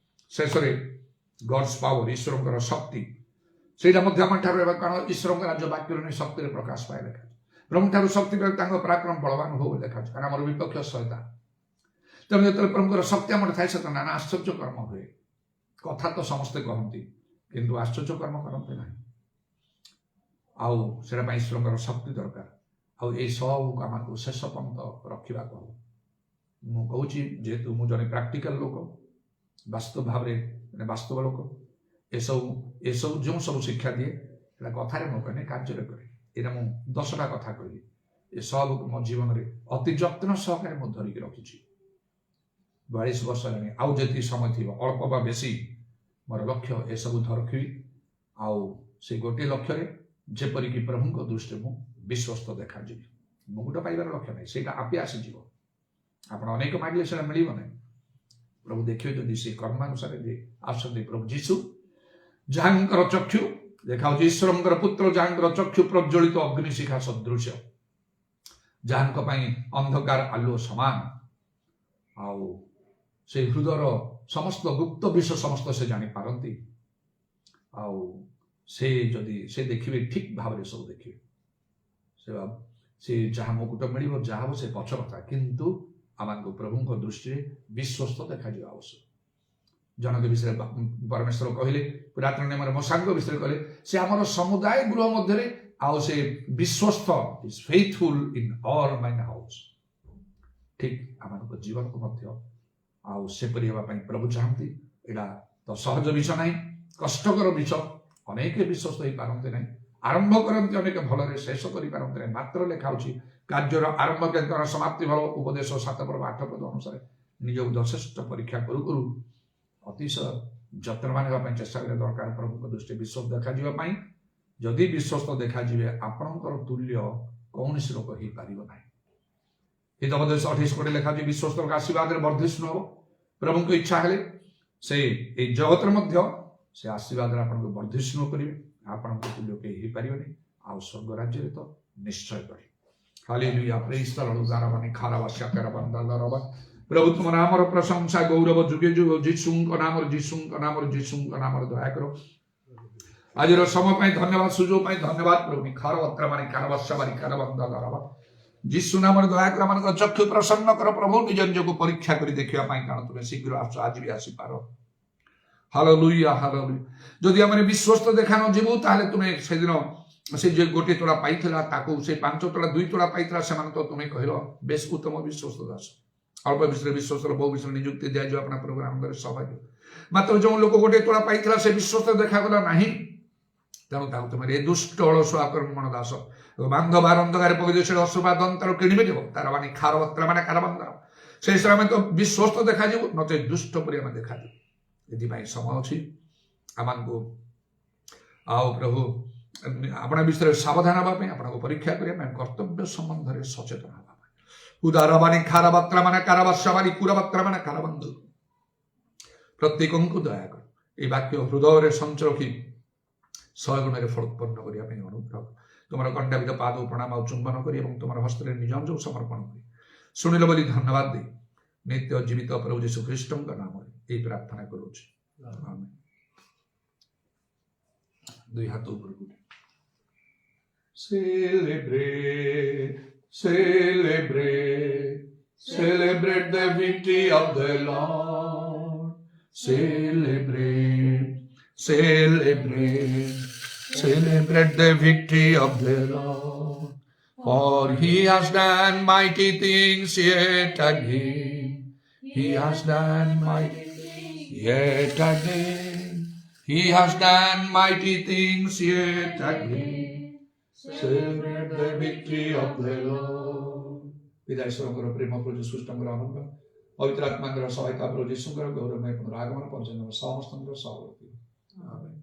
ଶେଷରେ ଗଡ୍ସ ପାୱାର, ଈଶ୍ୱରଙ୍କର ଶକ୍ତି, ସେଇଟା ମଧ୍ୟ ଆମ ଠାରୁ ହେବା। କାରଣ ଈଶ୍ୱରଙ୍କ ରାଜ୍ୟ ବାକ୍ୟରେ ନେଇ ଶକ୍ତିରେ ପ୍ରକାଶ ପାଏ ଲେଖା। ପ୍ରଭୁଠାରୁ ଶକ୍ତି ପାଇ ତାଙ୍କ ପରାକ୍ରମ ବଳବାନ ହଉ ଲେଖାଛି। କାରଣ ଆମର ବିପକ୍ଷ ସୈତାନ। ତେଣୁ ଯେତେବେଳେ ପ୍ରଭୁଙ୍କର ଶକ୍ତି ଆମର ଥାଏ, ସେତେବେଳେ ନାନା ଆଶ୍ଚର୍ଯ୍ୟ କର୍ମ ହୁଏ। କଥା ତ ସମସ୍ତେ କହନ୍ତି, କିନ୍ତୁ ଆଶ୍ଚର୍ଯ୍ୟ କର୍ମ କରନ୍ତି ନାହିଁ। ଆଉ ସେଟା ପାଇଁ ଈଶ୍ୱରଙ୍କର ଶକ୍ତି ଦରକାର। ଆଉ ଏଇ ସବୁକୁ ଆମକୁ ଶେଷ ପର୍ଯ୍ୟନ୍ତ ରଖିବାକୁ ହବ। ମୁଁ କହୁଛି ଯେହେତୁ ମୁଁ ଜଣେ ପ୍ରାକ୍ଟିକାଲ ଲୋକ, ବାସ୍ତବ ଭାବରେ ବାସ୍ତବ ଲୋକ, ଏସବୁ ଯେଉଁ ସବୁ ଶିକ୍ଷା ଦିଏ ସେଟା କଥାରେ ମୁଁ କରେ, କାର୍ଯ୍ୟରେ କରେ। ଏଇଟା ମୁଁ 10ଟା କଥା କହିଲି। ଏସବୁକୁ ମୋ ଜୀବନରେ ଅତି ଯତ୍ନ ସହକାରେ ମୁଁ ଧରିକି ରଖିଛି। 42 ବର୍ଷ ହେଲାଣି। ଆଉ ଯେତିକି ସମୟ ଥିବ, ଅଳ୍ପ ବା ବେଶୀ, ମୋର ଲକ୍ଷ୍ୟ ଏସବୁ ରଖିବି। ଆଉ ସେ ଗୋଟିଏ ଲକ୍ଷ୍ୟରେ ଯେପରିକି ପ୍ରଭୁଙ୍କ ଦୃଷ୍ଟିରେ ମୁଁ ବିଶ୍ୱସ୍ତ ଦେଖାଯିବି। ମୁକୁଟ ପାଇବାର ଲକ୍ଷ୍ୟ ନାହିଁ, ସେଇଟା ଆପେ ଆସିଯିବ। ଆପଣ ଅନେକ ମାଗିଲେ ସେଇଟା ମିଳିବ ନାହିଁ। ପ୍ରଭୁ ଦେଖିବେ ଯଦି ସେ କର୍ମାନୁସାରେ ଯେ ଆସନ୍ତି। ପ୍ରଭୁ ଯୀଶୁ ଯାହାଙ୍କର ଚକ୍ଷୁ ଦେଖାଉଛି, ଈଶ୍ୱରଙ୍କର ପୁତ୍ର ଯାହାଙ୍କର ଚକ୍ଷୁ ପ୍ରଜ୍ୱଳିତ ଅଗ୍ନିଶିଖା ସଦୃଶ, ଯାହାଙ୍କ ପାଇଁ ଅନ୍ଧକାର ଆଲୁଅ ସମାନ, ଆଉ ସେ ହୃଦୟର ସମସ୍ତ ଗୁପ୍ତ ବିଷୟ ସମସ୍ତ ସେ ଜାଣିପାରନ୍ତି। ଆଉ ସେ ଯଦି ସେ ଦେଖିବେ, ଠିକ ଭାବରେ ସବୁ ଦେଖିବେ। ସେ ଯାହା ମୁକୁଟ ମିଳିବ, ଯାହା ହବ ସେ ପଛ କଥା, କିନ୍ତୁ ଆମକୁ ପ୍ରଭୁଙ୍କ ଦୃଷ୍ଟିରେ ବିଶ୍ୱସ୍ତ ଦେଖାଯିବା ଆବଶ୍ୟକ। ଜଣକ ବିଷୟରେ ପରମେଶ୍ୱର କହିଲେ, ପୁରାତନ ନିୟମରେ ମୋଶାଙ୍କ ବିଷୟରେ କହିଲେ, ସେ ଆମର ସମୁଦାୟ ଗୃହ ମଧ୍ୟରେ ଆଉ ସେ ବିଶ୍ୱସ୍ତ, is faithful in all mine house. ଠିକ ଆମମାନଙ୍କ ଜୀବନକୁ ମଧ୍ୟ ଆଉ ସେପରି ହେବା ପାଇଁ ପ୍ରଭୁ ଚାହାନ୍ତି। ଏଇଟା ତ ସହଜ ବିଷୟ ନାହିଁ, କଷ୍ଟକର ବିଷୟ। ଅନେକ ବିଶ୍ୱସ୍ତ ହେଇପାରନ୍ତି ନାହିଁ, ଆରମ୍ଭ କରନ୍ତି ଅନେକ ଭଲରେ, ଶେଷ କରିପାରନ୍ତି ନାହିଁ। ମାତ୍ର ଲେଖା ହଉଛି କାର୍ଯ୍ୟର ଆରମ୍ଭ କେନ୍ଦ୍ର ସମାପ୍ତି ଭଲ। ଉପଦେଶ 7 ପର୍ବ 8 ପଦ ଅନୁସାରେ ନିଜକୁ ଯଥେଷ୍ଟ ପରୀକ୍ଷା କରୁ କରୁ ଅତିଶୟ ଯତ୍ନବାନ ହେବା ପାଇଁ ଚେଷ୍ଟା କରିବା ଦରକାର। ପ୍ରଭୁଙ୍କ ଦୃଷ୍ଟିରେ ବିଶ୍ୱସ୍ତ ଦେଖାଯିବା ପାଇଁ। ଯଦି ବିଶ୍ୱସ୍ତ ଦେଖାଯିବେ, ଆପଣଙ୍କର ତୁଲ୍ୟ କୌଣସି ଲୋକ ହେଇପାରିବ ନାହିଁ। ହିତୋପଦେଶ 28 କୋଟି ଲେଖା ଅଛି, ବିଶ୍ୱସ୍ତ ଲୋକ ଆଶୀର୍ବାଦରେ ବର୍ଦ୍ଧିଷ୍ଣୁ ହବ। ପ୍ରଭୁଙ୍କ ଇଚ୍ଛା ହେଲେ ସେ ଏଇ ଜଗତରେ ମଧ୍ୟ ସେ ଆଶୀର୍ବାଦରେ ଆପଣଙ୍କୁ ବର୍ଦ୍ଧିଷ୍ଣୁ କରିବେ। ଆପଣଙ୍କ ତୁଲ୍ୟ କେହି ହେଇପାରିବେନି। ଆଉ ସ୍ୱର୍ଗ ରାଜ୍ୟରେ ତ ନିଶ୍ଚୟ କରିବେ। ହାଲେଲୁୟା, ପ୍ରେଜ ଦ ଲର୍ଡ। प्रभु तुम नाम प्रशंसा गौरव जुगे जुग जीशु नाम दया करो आज समय धन्यवाद सुजोग धन्यवाद प्रभु खार बत्रा मानी खार बसाबारी खार बंदा धरवा जीशु नाम दया कर मान चक्षु प्रसन्न कर प्रभु निज निज को परीक्षा कर देखा कारण तुम्हें शीघ्र आस आज भी आसीपार हालेलुया हालेलुया जदि आम विश्वस्त देखा न जीवु ताले तुम्हें से दिन से जो गोटे तोड़ा पाई से 5 तोड़ा 2 तोड़ा पाई तो तुम्हें कहल बेस उत्तम विश्वस्त दास अल्प विषय विश्वास बहु विषय नियुक्ति दिया अपना प्रोग्राम सौभाग्य मात्र जो लोक गोटे तोड़ा पाई से विश्वस्त देखागला ना तेणु तुम ए दुष्ट अलसु आक्रमण दास बांध बार अंधकार पकड़ से अशुभा दंतर किणवे जब तार मानी खार बत्रा माने खार बंदर से समय तो विश्वस्त देखा नचे दुष्ट पर देखा ये समय अच्छी आम को आओ प्रभु अपना विषय सावधान हाँपाई आपको परीक्षा करें कर्तव्य संबंध में सचेतन हाँपा उदार बानी खार बत्रा माने कारबासाबानी कुरा बत्रा माने खार बंद प्रत्येक को दया कर ये वाक्य हृदय संच रखी 100 गुण फल उत्पन्न करने अनुग्रह तुम कंडावित पाद प्रणाम और चुंबन कर तुम हस्त निज अंश समर्पण कर शुणिल बोली धन्यवाद दे नित्य जीवित प्रभु यीशु ख्रीष्ट नाम ये प्रार्थना करुच्ची दुई हाथ ऊपर Celebrate, celebrate, celebrate the victory of the Lord. Celebrate, celebrate, celebrate the victory of the Lord. For he has done mighty things yet again. He has done mighty things yet again. He has done mighty things yet again. Celebrate the victory of the Lord. पिता ईश्वर प्रेम प्रभु यीशु आनंद पवित्र आत्मा सहायता प्रभु यीशु गौरवमय पुनरागमन पर्यंत समस्त सहवर्ती आमेन।